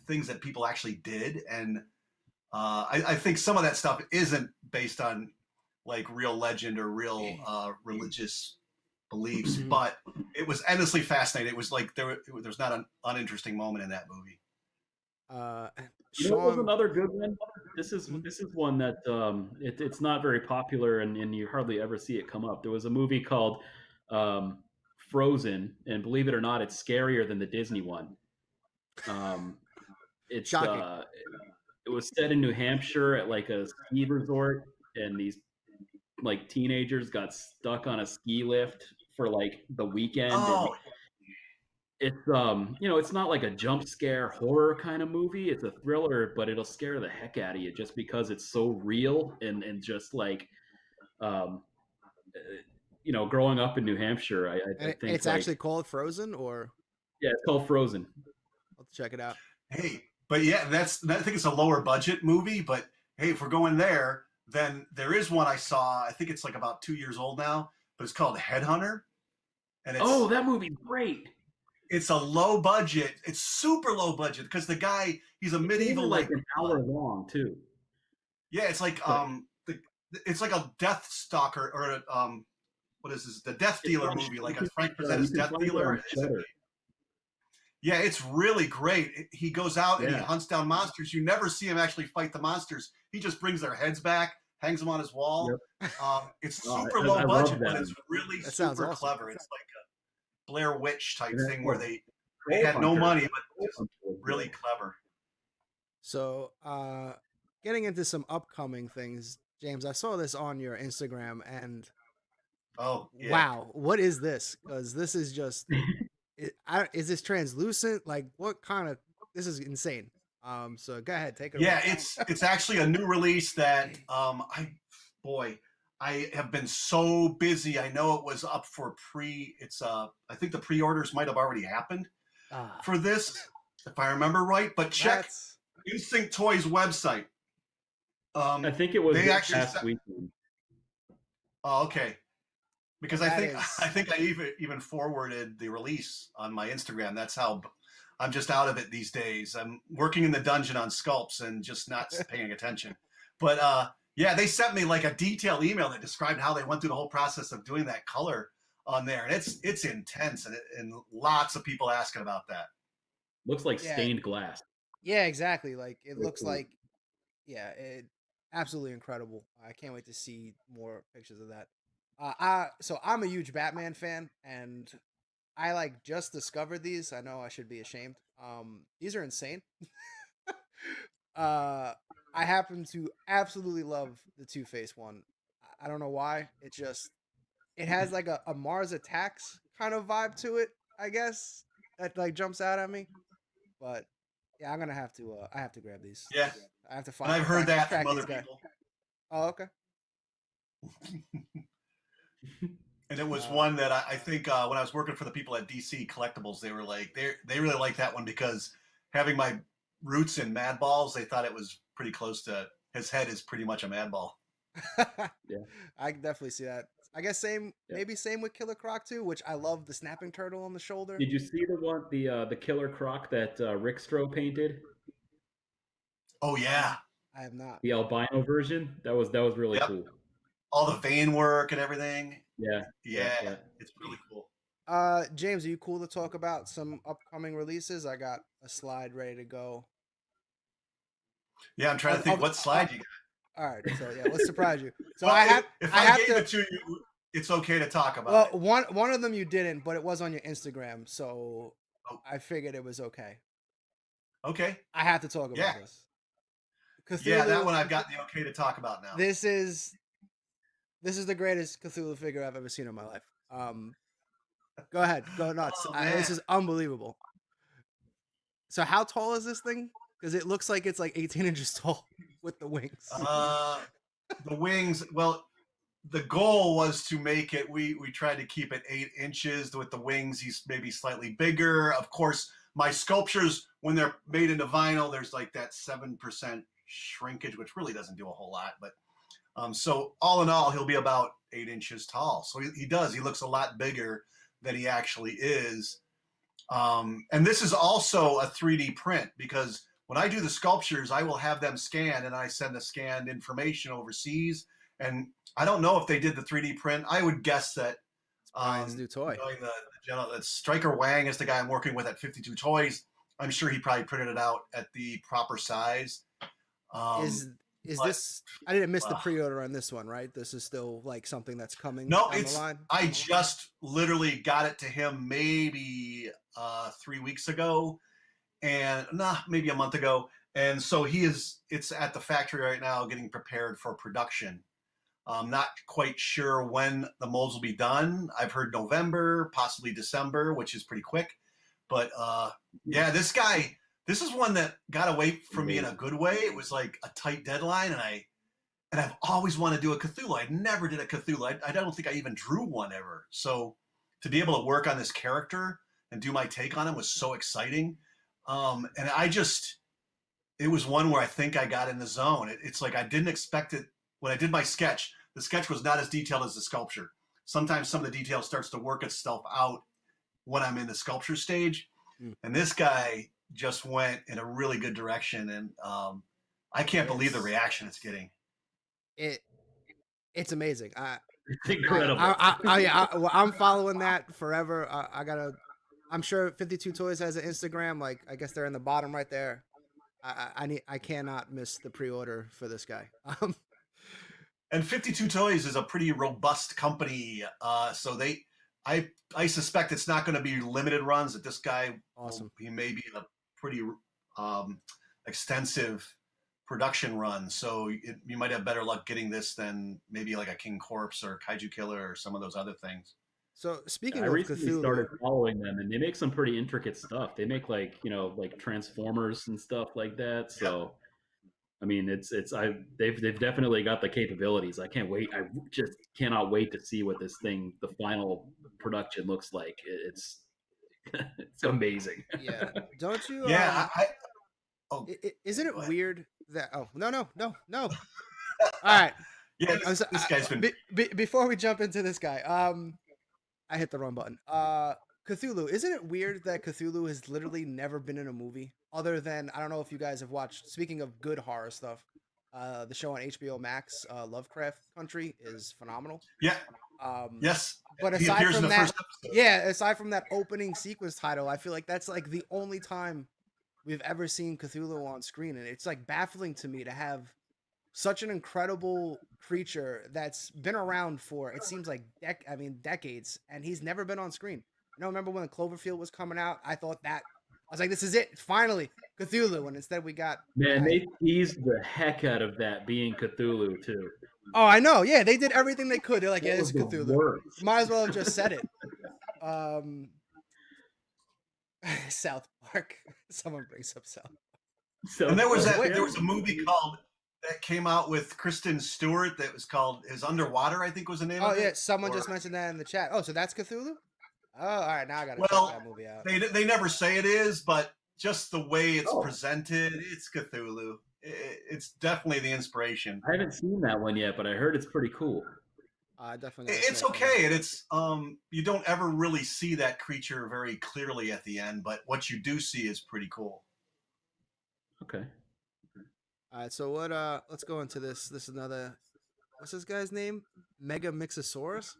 things that people actually did. And I think some of that stuff isn't based on like real legend or real religious beliefs, Mhm. but it was endlessly fascinating. It was like there's not an uninteresting moment in that movie. You know what was Sean, another good one? This is one that it's not very popular and you hardly ever see it come up. There was a movie called Frozen, and believe it or not, it's scarier than the Disney one. It's Shocking. it was set in New Hampshire at like a ski resort, and these like teenagers got stuck on a ski lift for like the weekend. Oh, And it's you know, it's not like a jump scare horror kind of movie. It's a thriller, but it'll scare the heck out of you just because it's so real and just like you know, growing up in New Hampshire, I and think it's like, actually called Frozen, or yeah, it's called Frozen. I'll have to check it out. hey, but yeah, I think it's a lower budget movie. But hey, if we're going there, then there is one I saw. I think it's like about 2 years old now, but it's called Headhunter, and it's That movie's great. it's a low budget. It's super low budget because the guy, he's a It's medieval only like like an hour long too. Yeah, it's like it's like a Death Stalker or what is this? The Death Dealer movie, like a Frank Presents You can Death find it Dealer. on Shudder. Yeah, it's really great. He goes out and he Yeah. hunts down monsters. You never see him actually fight the monsters. He just brings their heads back, hangs them on his wall. Yep. It's Oh, super I low love budget, that. but it's really That sounds super awesome. clever. It's like a Blair Witch type And then, thing where they Troll had no Hunter. money, but Troll just Hunter was really good. clever. So, getting into some upcoming things, James, I saw this on your Instagram, and Oh, yeah. wow, what is this? Because this is just, is this translucent? Like, what kind of? This is insane. So go ahead, take it Yeah, away. it's actually a new release that I have been so busy. I know it was up for I think the pre-orders might have already happened Ah, for this, if I remember right. But check that's Instinct Toys website. I think it was They this actually past weekend. Oh, okay. Because I That think is- I think I even forwarded the release on my Instagram. That's how I'm just out of it these days. I'm working in the dungeon on sculpts and just not paying attention. But yeah, they sent me like a detailed email that described how they went through the whole process of doing that color on there, and it's intense, and lots of people asking about that. Looks like Yeah. stained glass. yeah, exactly. Like it Very looks cool. like, yeah, it absolutely incredible. I can't wait to see more pictures of that. So I'm a huge Batman fan, and I like just discovered these. I know I should be ashamed. These are insane. I happen to absolutely love the Two-Face one. I don't know why. It has like a Mars Attacks kind of vibe to it, I guess. That like jumps out at me. But yeah, I'm gonna have to I have to grab these. Yeah, I have to and find I've heard that track from these other guys. people. Oh, okay. And it was one that I think when I was working for the people at DC Collectibles, they were like they really liked that one because having my roots in Madballs, they thought it was pretty close to his head is pretty much a Madball. Yeah. I can definitely see that. I guess maybe same with Killer Croc too, which I love the snapping turtle on the shoulder. Did you see the Killer Croc that Rick Stroh painted? Oh yeah, I have not. The albino version? That was really Yep. cool. all the vein work and everything. Yeah. Yeah, it's really cool. James, are you cool to talk about some upcoming releases? I got a slide ready to go. Yeah, I'm trying to think what slide you got. All right, so yeah, let's surprise you. So Well, if I have gave to. it to you, it's okay to talk about Well, it. one of them you didn't, but it was on your Instagram, so Oh. I figured it was okay. Okay. I have to talk about Yeah. this. Cthulhu, Yeah, that one I've got the okay to talk about now. This is the greatest Cthulhu figure I've ever seen in my life. Go ahead, go nuts. Oh, This man. is unbelievable. So how tall is this thing? Because it looks like it's like 18 inches tall with the wings. The wings. Well, the goal was to make it. We tried to keep it 8 inches with the wings. He's maybe slightly bigger. Of course, my sculptures when they're made into vinyl, there's like that 7% shrinkage, which really doesn't do a whole lot. But so all in all, he'll be about 8 inches tall. So he does. He looks a lot bigger than he actually is. And this is also a 3D print because when I do the sculptures, I will have them scanned and I send the scanned information overseas. And I don't know if they did the 3D print. I would guess that Bryan's new toy. knowing the general, that Striker Wang is the guy I'm working with at 52 Toys. I'm sure he probably printed it out at the proper size. Is but- this? I didn't miss the pre-order on this one, right? This is still like something that's coming No, down the line. I just literally got it to him maybe 3 weeks ago, and maybe a month ago. And so it's at the factory right now getting prepared for production. I'm not quite sure when the molds will be done. I've heard November, possibly December, which is pretty quick. But yeah, this is one that got away from me in a good way. It was like a tight deadline, and I've always wanted to do a Cthulhu. I never did a Cthulhu. I don't think I even drew one ever. So to be able to work on this character and do my take on him was so exciting. And it was one where I think I got in the zone. It's like I didn't expect it when I did my sketch. The sketch was not as detailed as the sculpture. Sometimes some of the detail starts to work itself out when I'm in the sculpture stage. And this guy just went in a really good direction. And I can't believe the reaction it's getting. it it's amazing. It's incredible. Well, I'm following that forever. I gotta. I'm sure 52 Toys has an Instagram. Like, I guess they're in the bottom right there. I cannot miss the pre-order for this guy. And 52 Toys is a pretty robust company, so I suspect it's not going to be limited runs. That this guy, Awesome. he may be in a pretty extensive production run. So you might have better luck getting this than maybe like a King Corpse or Kaiju Killer or some of those other things. So speaking I of recently Cthulhu, started following them, and they make some pretty intricate stuff. They make like like Transformers and stuff like that. So, I mean, they've definitely got the capabilities. I can't wait. I just cannot wait to see what this thing, the final production, looks like. It's it's amazing. yeah, don't you? Yeah, Isn't it go ahead. weird that? Oh, no. All right. Yeah, this guy's been. Before we jump into this guy, I hit the wrong button. Cthulhu. Isn't it weird that Cthulhu has literally never been in a movie other than, I don't know if you guys have watched. Speaking of good horror stuff, the show on HBO Max, Lovecraft Country, is phenomenal. Yeah. Yes. But He aside appears in from the that, first episode. yeah, aside from that opening sequence title, I feel like that's like the only time we've ever seen Cthulhu on screen, and it's like baffling to me to have such an incredible creature that's been around for, it seems like decades, and he's never been on screen. I don't remember when the Cloverfield was coming out. I was like, this is it, finally, Cthulhu, and instead we got Man, they teased the heck out of that being Cthulhu too. Oh, I know. Yeah, they did everything they could. They're like, yeah, That this is was the Cthulhu. worst. Might as well have just said it. South Park. Someone brings up South. So, And there was a movie called that came out with Kristen Stewart that was called His Underwater, I think was the name Oh of it. yeah, someone just mentioned that in the chat. Oh, so that's Cthulhu? Oh, all right. Now I gotta check Well, that movie out. they never say it is, but just the way it's Oh. presented, it's Cthulhu. It's definitely the inspiration. I haven't seen that one yet, but I heard it's pretty cool. Definitely. It's okay, and it's you don't ever really see that creature very clearly at the end, but what you do see is pretty cool. Okay. All right. So what? Let's go into this. This is another. What's this guy's name? Mega Mixosaurus.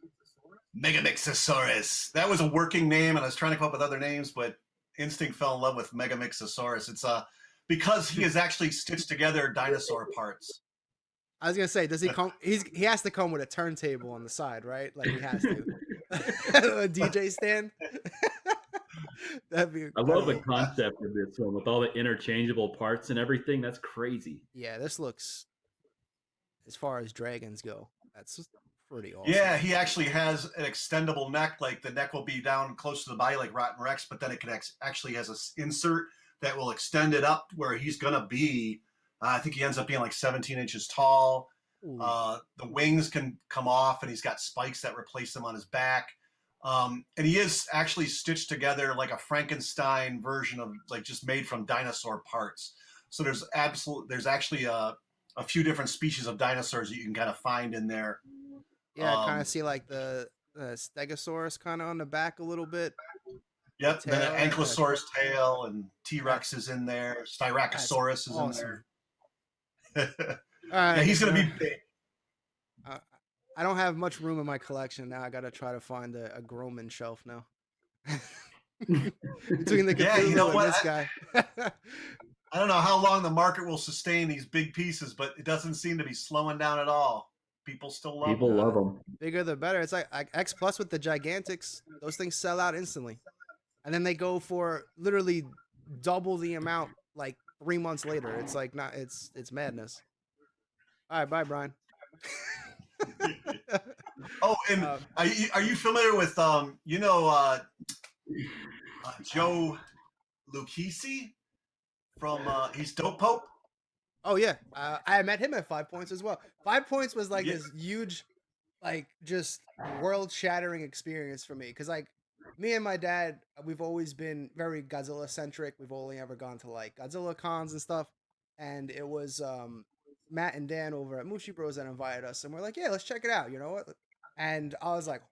Megamixosaurus. That was a working name, and I was trying to come up with other names, but Instinct fell in love with Megamixosaurus. It's because he has actually stitched together dinosaur parts. I was gonna say, does he come? He has to come with a turntable on the side, right? Like he has to. A DJ stand. That'd be. I love the concept of this one with all the interchangeable parts and everything. That's crazy. Yeah, this looks. As far as dragons go, that's pretty awesome. Yeah, he actually has an extendable neck. Like the neck will be down close to the body, like Rotten Rex, but then it can actually has an insert that will extend it up where he's gonna be. I think he ends up being like 17 inches tall. The wings can come off, and he's got spikes that replace them on his back. And he is actually stitched together like a Frankenstein version of like just made from dinosaur parts. So there's actually a few different species of dinosaurs that you can kind of find in there. Yeah, I kind of see like the Stegosaurus kind of on the back a little bit. Yep, Tail, then an Ankylosaurus tail, and T-Rex is in there. Styracosaurus is in there. Yeah, he's going to be big. I don't have much room in my collection now. I got to try to find a Groman shelf now. Between the Cthulhu and this guy. I don't know how long the market will sustain these big pieces, but it doesn't seem to be slowing down at all. People still love them. People love them. Bigger the better. It's like X Plus with the Gigantics. Those things sell out instantly. And then they go for literally double the amount like 3 months later. It's like it's madness. All right, bye, Brian. Oh, and are you familiar with Joe Lucchese from he's Dope Pope? Oh yeah, I met him at 5 Points as well. 5 Points was like this huge, like just world-shattering experience for me because like me and my dad, we've always been very Godzilla centric. We've only ever gone to like Godzilla cons and stuff, and it was Matt and Dan over at Mushi Bros that invited us, and we're like, yeah, let's check it out. You know what? And I was like,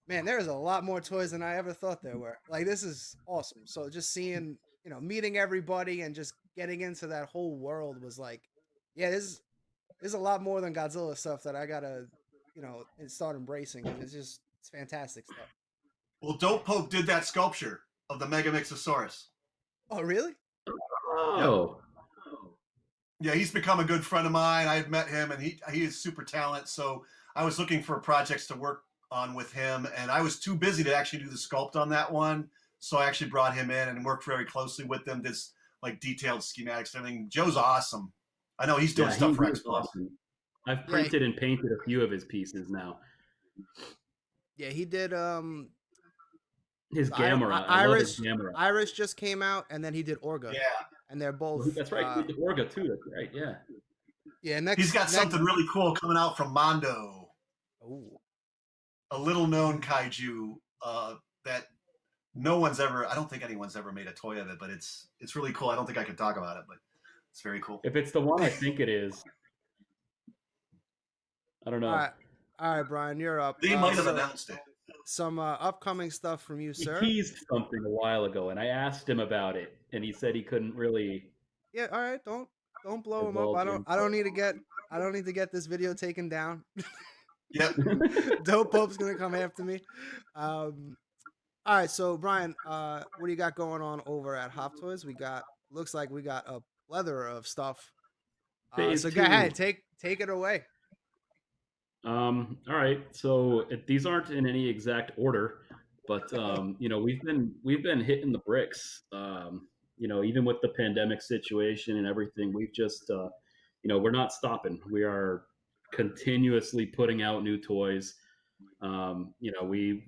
man, there's a lot more toys than I ever thought there were. Like this is awesome. So just seeing, meeting everybody and just getting into that whole world was like, yeah, this is there's a lot more than Godzilla stuff that I gotta, start embracing. It's fantastic stuff. Well, Dope Pope did that sculpture of the Megamixosaurus. Oh, really? Oh, Yeah, he's become a good friend of mine. I've met him, and he is super talented. So I was looking for projects to work on with him, and I was too busy to actually do the sculpt on that one. So I actually brought him in and worked very closely with them. This like detailed schematics and everything. Joe's awesome. I know he's doing yeah, stuff for he X is Plus. awesome. I've Yeah, printed and painted a few of his pieces now. Yeah, he did. His the Gamera, I love his Iris Gamera. Iris just came out, and then he did Orga, Yeah, and they're both. That's right. He did Orga too. That's right. Yeah. Yeah, next. he's got something really cool coming out from Mondo, Oh, a little known kaiju that no one's ever. I don't think anyone's ever made a toy of it, but it's really cool. I don't think I could talk about it, but it's very cool. If it's the one I think it is, I don't know. all right, Brian, you're up. They might have announced it. Some upcoming stuff from you, He sir. teased something a while ago, and I asked him about it, and he said he couldn't really. Yeah, all right. Don't blow him up. Divulge I don't need to get this video taken down. Yep. Dope Pope's gonna come after me. All right, so Brian, what do you got going on over at HOPToys? Looks like we got a plethora of stuff. Phase So two. go ahead, take it away. All right, so these aren't in any exact order, but we've been hitting the bricks. Even with the pandemic situation and everything, we've just we're not stopping. We are continuously putting out new toys. We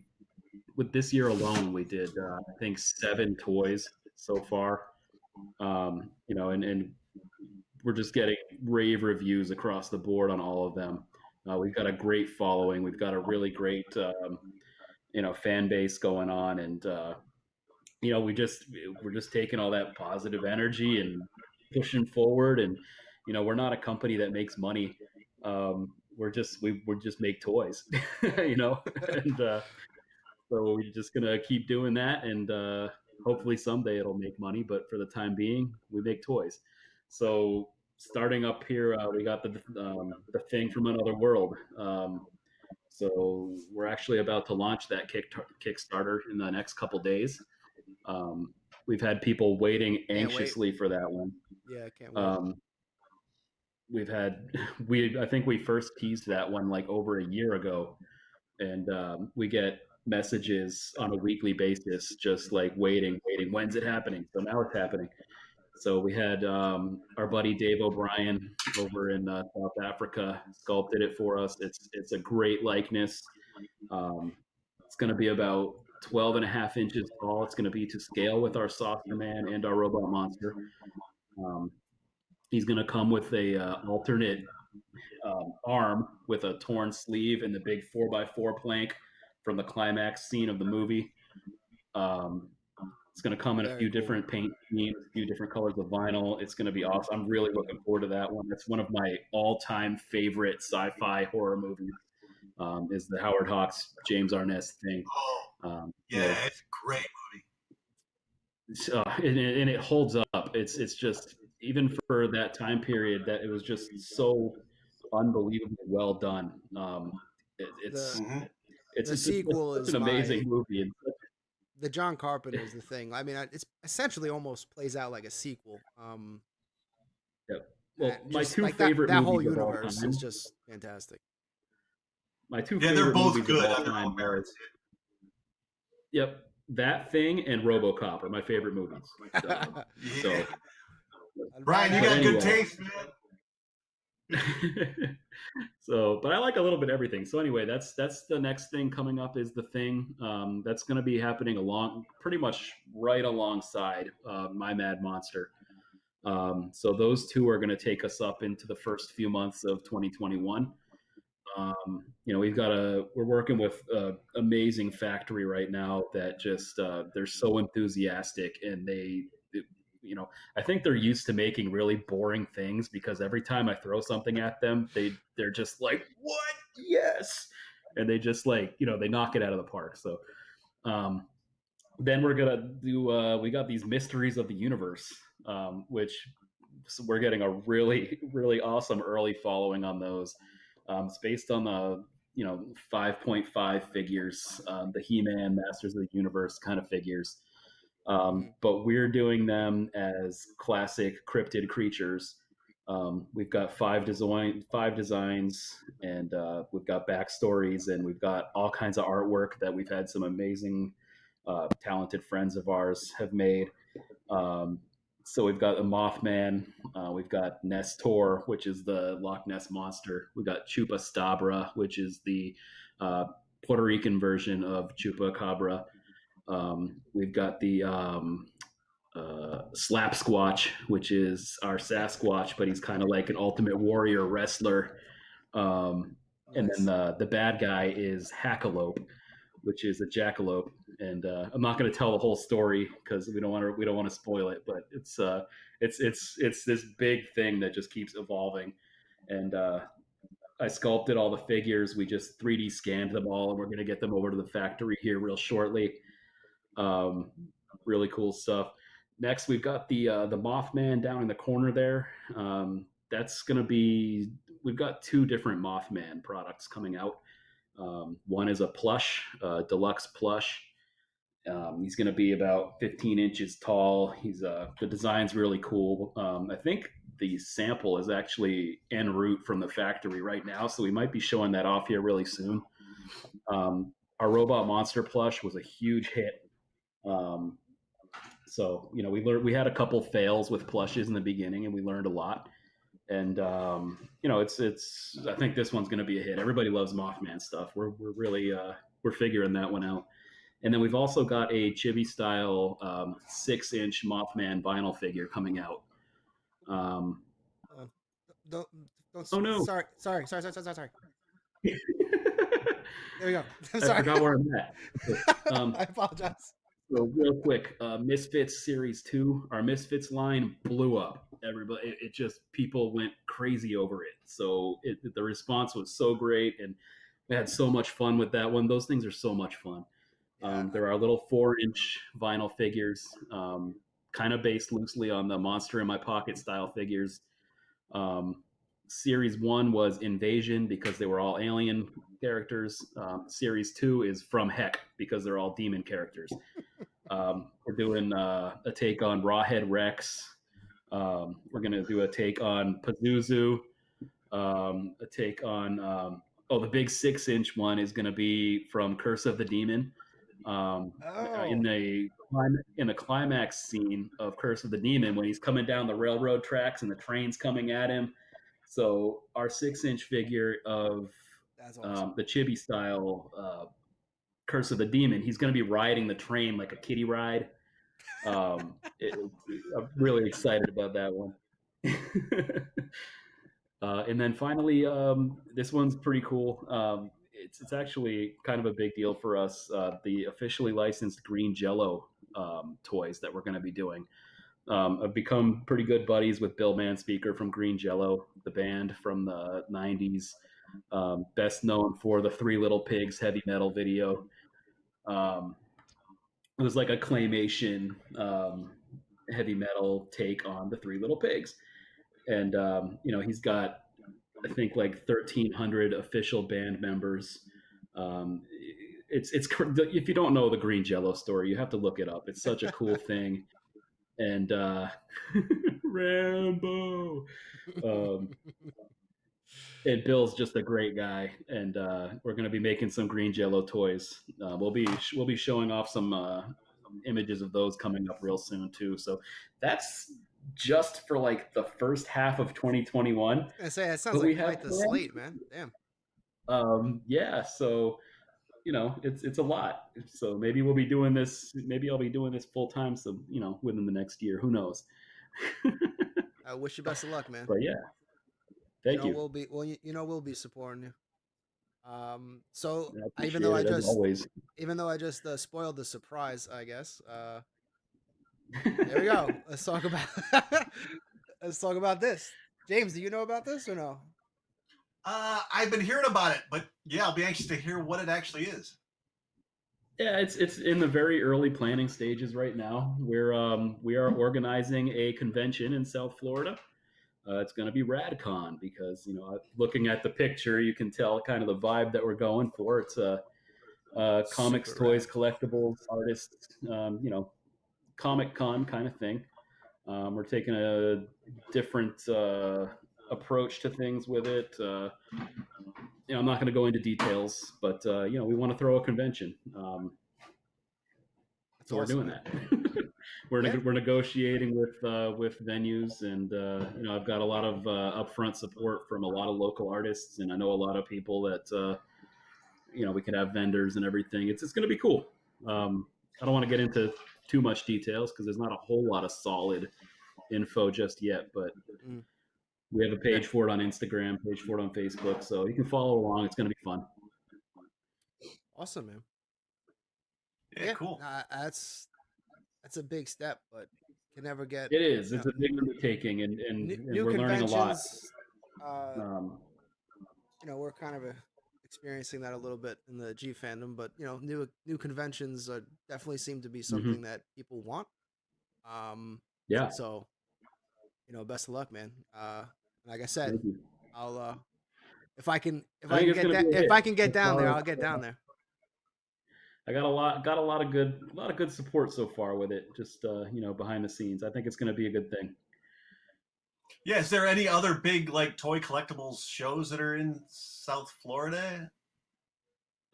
with this year alone, we did I think 7 toys so far. And we're just getting rave reviews across the board on all of them. We've got a great following. We've got a really great, fan base going on, and we're just taking all that positive energy and pushing forward. And we're not a company that makes money. We just make toys, and so we're just gonna keep doing that, and hopefully someday it'll make money. But for the time being, we make toys. So starting up here, we got the thing from another world. So we're actually about to launch that Kickstarter in the next couple days. We've had people waiting anxiously for that one. Yeah, I can't wait. I think we first teased that one like over a year ago, and we get messages on a weekly basis, just like waiting. When's it happening? So now it's happening. So we had our buddy Dave O'Brien over in South Africa sculpted it for us. It's a great likeness. It's going to be about 12.5 inches tall. It's going to be to scale with our Saucer Man and our Robot Monster. He's going to come with a alternate arm with a torn sleeve and the big 4x4 plank from the climax scene of the movie. It's going to come in a few different paint schemes, a few different colors of vinyl. It's going to be awesome. I'm really looking forward to that one. It's one of my all-time favorite sci-fi horror movies. Is the Howard Hawks James Arness thing. It's a great movie. And it holds up. It's just, even for that time period, that it was just so unbelievably well done. It's the sequel is an amazing movie. The John Carpenter is the thing. I mean, it's essentially almost plays out like a sequel. Well, my two favorite that movies whole of all universe time is just fantastic. My two they're favorite both movies good. of all time are, that thing and RoboCop are my favorite movies. So Brian, you got good taste, man. But I like a little bit of everything. So anyway, that's the next thing coming up is the thing. That's going to be happening pretty much right alongside My Mad Monster. So those two are going to take us up into the first few months of 2021. We're working with an amazing factory right now that just they're so enthusiastic, and I think they're used to making really boring things, because every time I throw something at them, they're just like, what? Yes. And they just they knock it out of the park. So then we're going to do, we got these Mysteries of the Universe, which So we're getting a really, really awesome early following on those. It's based on the 5.5 figures, the He-Man, Masters of the Universe kind of figures. But we're doing them as classic cryptid creatures. We've got five designs, and we've got backstories, and we've got all kinds of artwork that we've had some amazing, talented friends of ours have made. So we've got a Mothman, we've got Nestor, which is the Loch Ness monster. We've got Chupacabra, which is the Puerto Rican version of Chupacabra. We've got the Slap Squatch, which is our Sasquatch, but he's kind of like an ultimate warrior wrestler. And then the bad guy is Hackalope, which is a jackalope. And I'm not going to tell the whole story because we don't want to spoil it. But it's this big thing that just keeps evolving. And I sculpted all the figures. We just 3D scanned them all, and we're going to get them over to the factory here real shortly. Really cool stuff. Next, we've got the Mothman down in the corner there. That's going to be, we've got two different Mothman products coming out. One is a plush, deluxe plush. He's going to be about 15 inches tall. The design's really cool. I think the sample is actually en route from the factory right now, so we might be showing that off here really soon. Our robot monster plush was a huge hit. So we had a couple fails with plushes in the beginning, and we learned a lot. And it's I think this one's going to be a hit. Everybody loves Mothman stuff. We're really we're figuring that one out. And then we've also got a chibi style 6-inch Mothman vinyl figure coming out. Don't. Oh no! Sorry. There we go. I'm I sorry. forgot where I'm at. I apologize. So real quick, Misfits Series 2, our Misfits line blew up. Everybody, it just, people went crazy over it. So the response was so great, and we had so much fun with that one. Those things are so much fun. There are little 4-inch vinyl figures, kind of based loosely on the Monster in My Pocket style figures. Series 1 was Invasion because they were all alien characters. Series 2 is From Heck because they're all demon characters. We're doing a take on Rawhead Rex. We're going to do a take on Pazuzu. A take on the big 6-inch one is going to be from Curse of the Demon. In the climax scene of Curse of the Demon, when he's coming down the railroad tracks and the train's coming at him. So our 6-inch figure of awesome. The chibi style Curse of the Demon, he's going to be riding the train like a kiddie ride. I'm really excited about that one. And then finally, this one's pretty cool. It's actually kind of a big deal for us. The officially licensed Green Jello toys that we're going to be doing. I've become pretty good buddies with Bill Manspeaker from Green Jello, the band from the 90s, best known for the Three Little Pigs heavy metal video. It was like a claymation heavy metal take on the Three Little Pigs. And, he's got, I think, like 1,300 official band members. It's if you don't know the Green Jello story, you have to look it up. It's such a cool thing. And Rambo. And Bill's just a great guy, and we're going to be making some Green Jello toys. We'll be showing off some images of those coming up real soon too. So that's just for like the first half of 2021. I say that sounds like quite the slate, man. Damn. Yeah. So it's a lot. So maybe we'll be doing this. Maybe I'll be doing this full time. So within the next year, who knows? I wish you best of luck, man. But yeah, thank you. We'll be supporting you. So yeah, even though I just spoiled the surprise, I guess. There we go. Let's talk about this. James, do you know about this or no? I've been hearing about it, but yeah, I'll be anxious to hear what it actually is. Yeah, it's in the very early planning stages right now. We are organizing a convention in South Florida. It's going to be Radcon because looking at the picture, you can tell kind of the vibe that we're going for. It's comics, Super toys, rad. collectibles, artists, Comic Con kind of thing. We're taking a different approach to things with it. I'm not going to go into details, but we want to throw a convention. That's So we're awesome, doing man. that. Yeah. We're negotiating with venues, and I've got a lot of upfront support from a lot of local artists, and I know a lot of people that we could have vendors and everything. It's going to be cool. I don't want to get into too much details because there's not a whole lot of solid info just yet, but Mm. we have a Yeah. page for it on Instagram, page for it on Facebook, so you can follow along. It's going to be fun. Awesome, man. Yeah, cool. That's a big step, but can never get. It is. you It's know, a big undertaking, and new we're learning a lot. conventions. We're kind of experiencing that a little bit in the G fandom, but new conventions definitely seem to be something that people want. Yeah. So, best of luck, man. Like I said, Thank you. I'll if I can I think it's get gonna that be a if hit. I can get As down far there, as- I'll get down there. I got a lot of good support so far with it. Just behind the scenes, I think it's going to be a good thing. Yeah, is there any other big like toy collectibles shows that are in South Florida?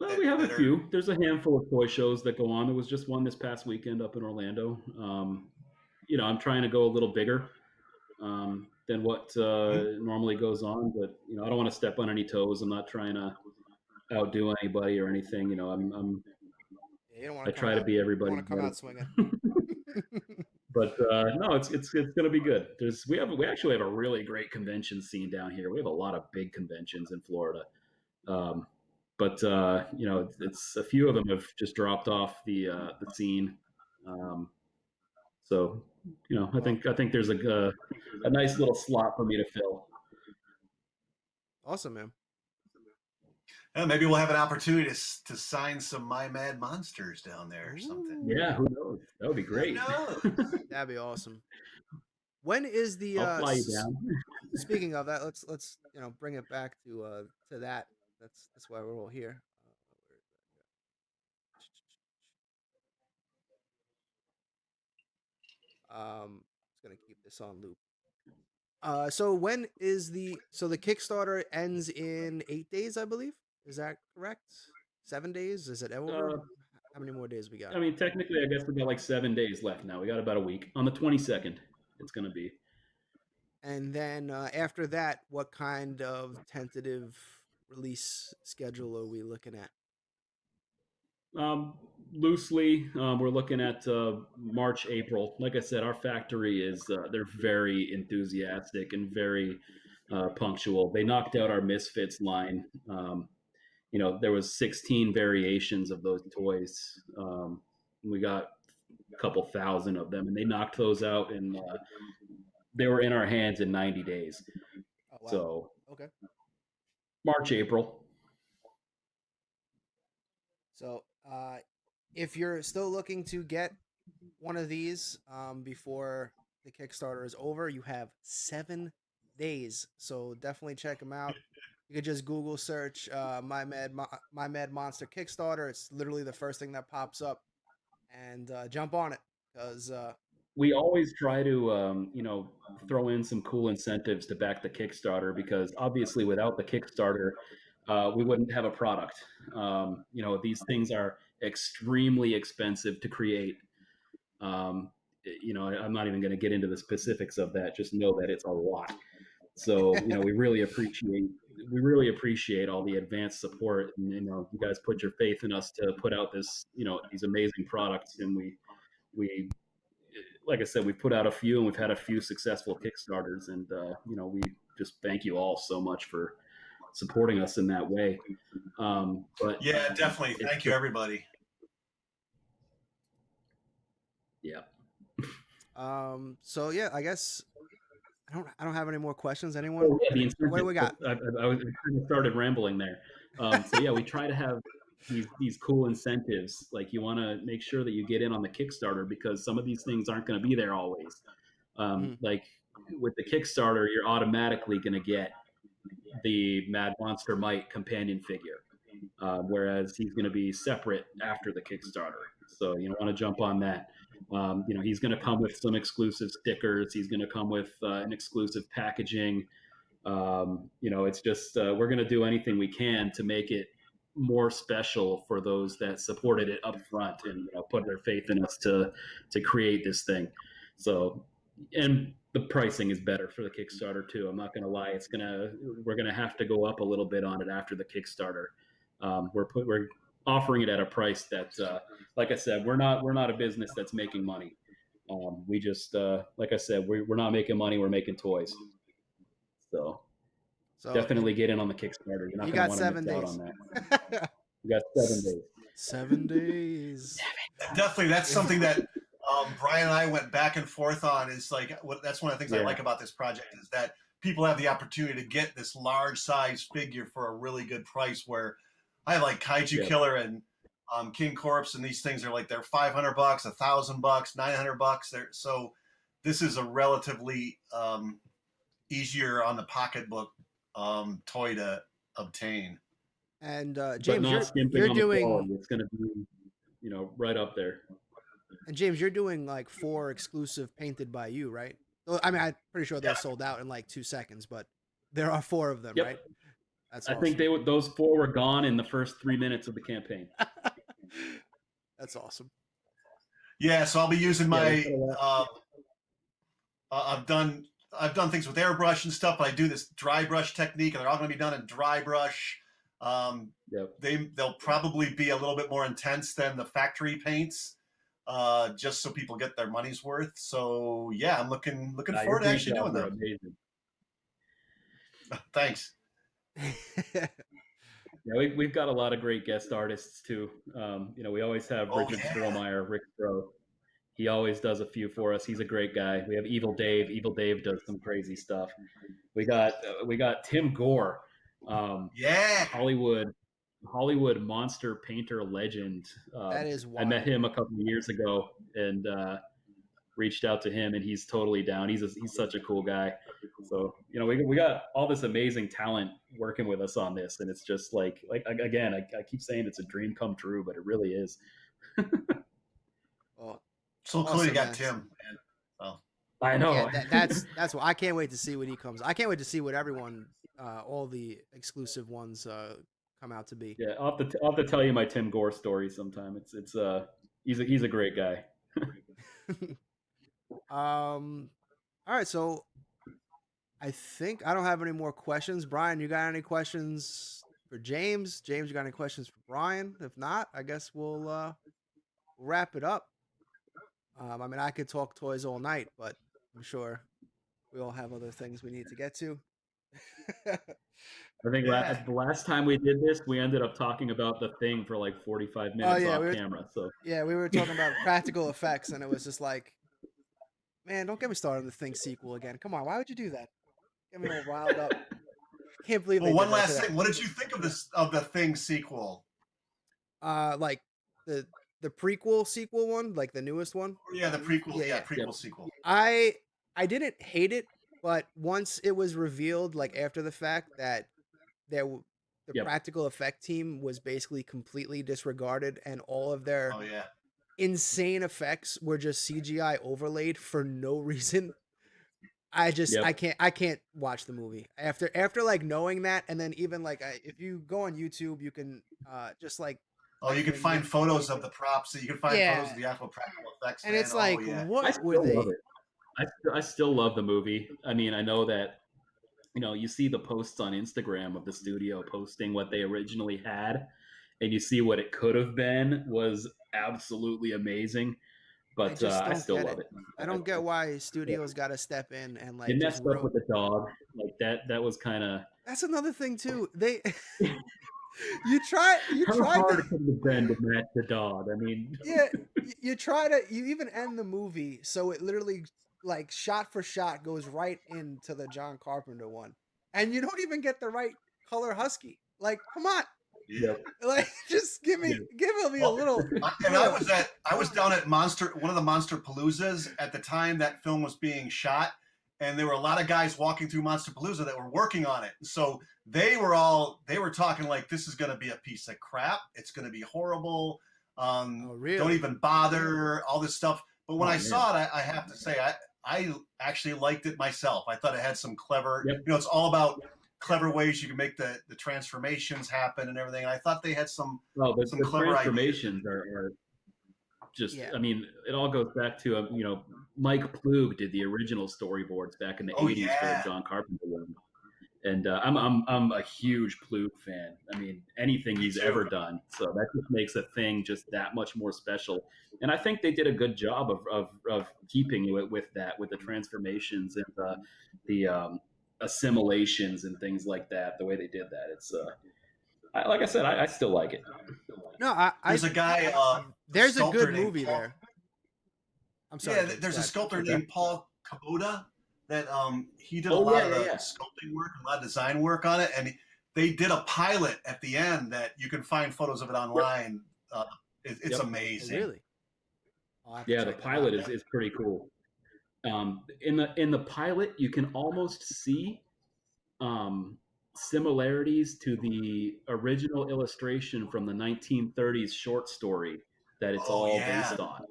Well, we have a few. There's a handful of toy shows that go on. There was just one this past weekend up in Orlando. I'm trying to go a little bigger than what normally goes on, but I don't want to step on any toes. I'm not trying to outdo anybody or anything. Yeah, you don't want I to come try to out. be You everybody's want to come buddy. out swinging. But no, it's going to be good. We actually have a really great convention scene down here. We have a lot of big conventions in Florida, but it's a few of them have just dropped off the scene. So I think there's a nice little slot for me to fill. Awesome, man. Maybe we'll have an opportunity to sign some My Mad Monsters down there or something. Yeah, who knows? That would be great. That'd be awesome. When is the I'll fly you down. Speaking of that, let's bring it back to that. That's why we're all here. Just gonna keep this on loop. So when is the Kickstarter ends in 8 days, I believe. Is that correct? 7 days? Is it over? How many more days we got? I mean, technically, I guess we got like 7 days left now. We got about a week. On the 22nd, it's going to be. And then after that, what kind of tentative release schedule are we looking at? Loosely, we're looking at March, April. Like I said, our factory is they're very enthusiastic and very punctual. They knocked out our Misfits line. There was 16 variations of those toys. We got a couple thousand of them, and they knocked those out, and they were in our hands in 90 days. Oh, wow. So, okay, March, April. So, if you're still looking to get one of these before the Kickstarter is over, you have 7 days. So definitely check them out. You could just Google search My Mad Monster Kickstarter. It's literally the first thing that pops up, and jump on it because we always try to throw in some cool incentives to back the Kickstarter because obviously without the Kickstarter we wouldn't have a product. These things are extremely expensive to create. I'm not even going to get into the specifics of that. Just know that it's a lot. So we really appreciate all the advanced support, and you guys put your faith in us to put out this these amazing products, and we like I said, we've put out a few, and we've had a few successful Kickstarters, and we just thank you all so much for supporting us in that way. But yeah, definitely. Thank you, everybody. Yeah. So yeah, I guess I don't have any more questions. Anyone? Oh, yeah, what do we got? I kind of started rambling there. So yeah, we try to have these cool incentives. Like you want to make sure that you get in on the Kickstarter because some of these things aren't going to be there always. Like with the Kickstarter, you're automatically going to get the Mad Monster Might companion figure, whereas he's going to be separate after the Kickstarter. So you want to jump on that. He's going to come with some exclusive stickers. He's going to come with an exclusive packaging. It's just we're going to do anything we can to make it more special for those that supported it up front and put their faith in us to create this thing. So, and the pricing is better for the Kickstarter too. I'm not going to lie; we're gonna have to go up a little bit on it after the Kickstarter. We're offering it at a price that, like I said, we're not a business that's making money. We just, like I said, we're not making money. We're making toys. So definitely get in on the Kickstarter. You're not going to want to miss out on that. You got 7 days. 7 days. Definitely, that's something that Bryan and I went back and forth on. Is like that's one of the things I like about this project is that people have the opportunity to get this large size figure for a really good price. Where I have like Kaiju Killer and King Corpse, and these things are like they're $500, $1,000, $900. So this is a relatively easier on the pocketbook toy to obtain. And James, you're doing. It's going to be, right up there. And James, you're doing like 4 exclusive painted by you, right? I mean, I'm pretty sure they're sold out in like 2 seconds, but there are 4 of them, right? That's awesome. I think those 4 were gone in the first 3 minutes of the campaign. That's awesome. Yeah, so I'll be using my. I've done things with airbrush and stuff, but I do this dry brush technique, and they're all going to be done in dry brush. They'll probably be a little bit more intense than the factory paints, just so people get their money's worth. So yeah, I'm looking forward to actually doing them. Amazing. Thanks. Yeah, we've got a lot of great guest artists too. We always have Richard Strohmeyer, Rick Stroh. He always does a few for us. He's a great guy. We have Evil Dave. Evil Dave does some crazy stuff. We got Tim Gore. Hollywood monster painter legend. That is wild. I met him a couple of years ago and reached out to him, and he's totally down. He's such a cool guy. So we got all this amazing talent working with us on this, and it's just like again, I keep saying it's a dream come true, but it really is. Well, so cool awesome, you got man. Tim. Oh. I know. Yeah, that's what I can't wait to see when he comes. I can't wait to see what everyone, all the exclusive ones, come out to be. Yeah, I'll have to tell you my Tim Gore story sometime. He's a great guy. All right, so I think I don't have any more questions. Bryan, you got any questions for James? James, you got any questions for Bryan? If not, I guess we'll wrap it up. I mean, I could talk toys all night, but I'm sure we all have other things we need to get to. I think the last time we did this, we ended up talking about The Thing for like 45 minutes off camera. So yeah, we were talking about practical effects, and it was just like, man, don't get me started on The Thing sequel again. Come on, why would you do that? Get me all riled up. Can't believe. Well, one last thing. What did you think of the Thing sequel? Like the prequel sequel one, like the newest one. Yeah, the prequel. Yeah, prequel sequel. I didn't hate it, but once it was revealed, like after the fact, that the practical effect team was basically completely disregarded, and all of their insane effects were just CGI overlaid for no reason. I can't watch the movie after like knowing that, and then even like if you go on YouTube, you can just like. Oh, you can find photos of the props. You can find photos of the actual practical effects. And it's like, what were they? Love it. I still love the movie. I mean, I know that, you see the posts on Instagram of the studio posting what they originally had, and you see what it could have been was absolutely amazing. But I still love it. I don't get why studios got to step in and like. They messed up with the dog. Like that was kind of. That's another thing too. They. You try hard it could have been to match the dog. I mean, yeah, you even end the movie so it literally like shot for shot goes right into the John Carpenter one, and you don't even get the right color husky. Like, come on, Yep. Like, just give me a little. And I was down at one of the Monster Paloozas at the time that film was being shot, and there were a lot of guys walking through Monster Palooza that were working on it. So they were talking like, this is going to be a piece of crap. It's going to be horrible. Really? Don't even bother, all this stuff. But when I saw it, I have to say, I actually liked it myself. I thought it had some clever, it's all about clever ways you can make the transformations happen and everything. And I thought they had some clever transformations are just, I mean, it all goes back to, Mike Ploog did the original storyboards back in the 80s for the John Carpenter one. And I'm a huge Ploog fan. I mean, anything he's ever done. So that just makes a thing just that much more special. And I think they did a good job of keeping it with that, with the transformations and the assimilations and things like that. The way they did that, it's like I said, I still like it. No, there's a guy. There's a good movie there. I'm sorry. Yeah, there's a sculptor named Paul Kubota that he did a lot of the sculpting work, a lot of design work on it, and they did a pilot at the end that you can find photos of it online. It's amazing. Really? Yeah, the pilot is pretty cool. In the pilot, you can almost see similarities to the original illustration from the 1930s short story that it's all based on.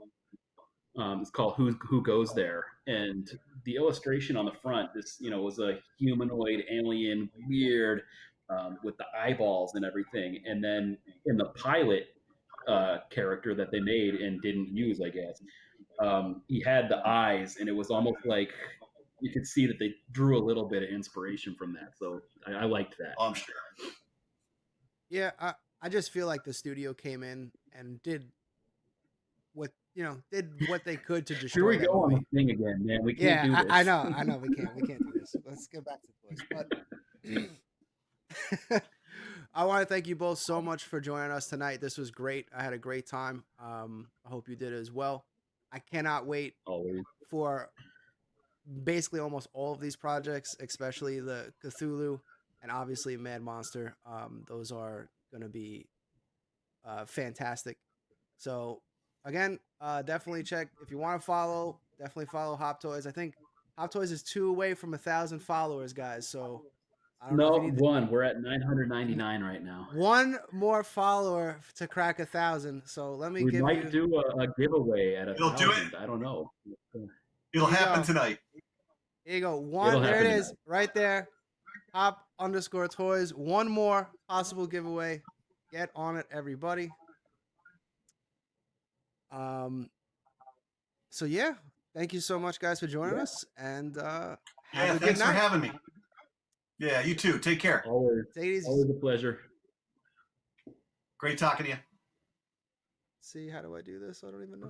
It's called Who Goes There, and the illustration on the front, this was a humanoid alien, weird, with the eyeballs and everything. And then in the pilot character that they made and didn't use, I guess, he had the eyes, and it was almost like you could see that they drew a little bit of inspiration from that. So I liked that. I'm sure. Yeah, I just feel like the studio came in and did what they could to destroy. Here we go on the thing again, man. We can't do this. I know we can't do this. Let's get back to toys. But I want to thank you both so much for joining us tonight. This was great. I had a great time. I hope you did as well. I cannot wait for basically almost all of these projects, especially the Cthulhu and obviously Mad Monster. Those are going to be fantastic. So again, definitely check if you want to follow. Definitely follow HOPToys. I think HOPToys is 2 away from 1,000 followers, guys. So I don't know. One. We're at 999 right now. One more follower to crack 1,000. So let me We might do a giveaway at 1,000. You'll do it. I don't know. It'll happen tonight. Here you go. One. There it is, right there. Hop_toys. One more possible giveaway. Get on it, everybody. So yeah, thank you so much, guys, for joining us, and have a good thanks night. for having me. Yeah, you too. Take care. Always a pleasure. Great talking to you. See, how do I do this? I don't even know.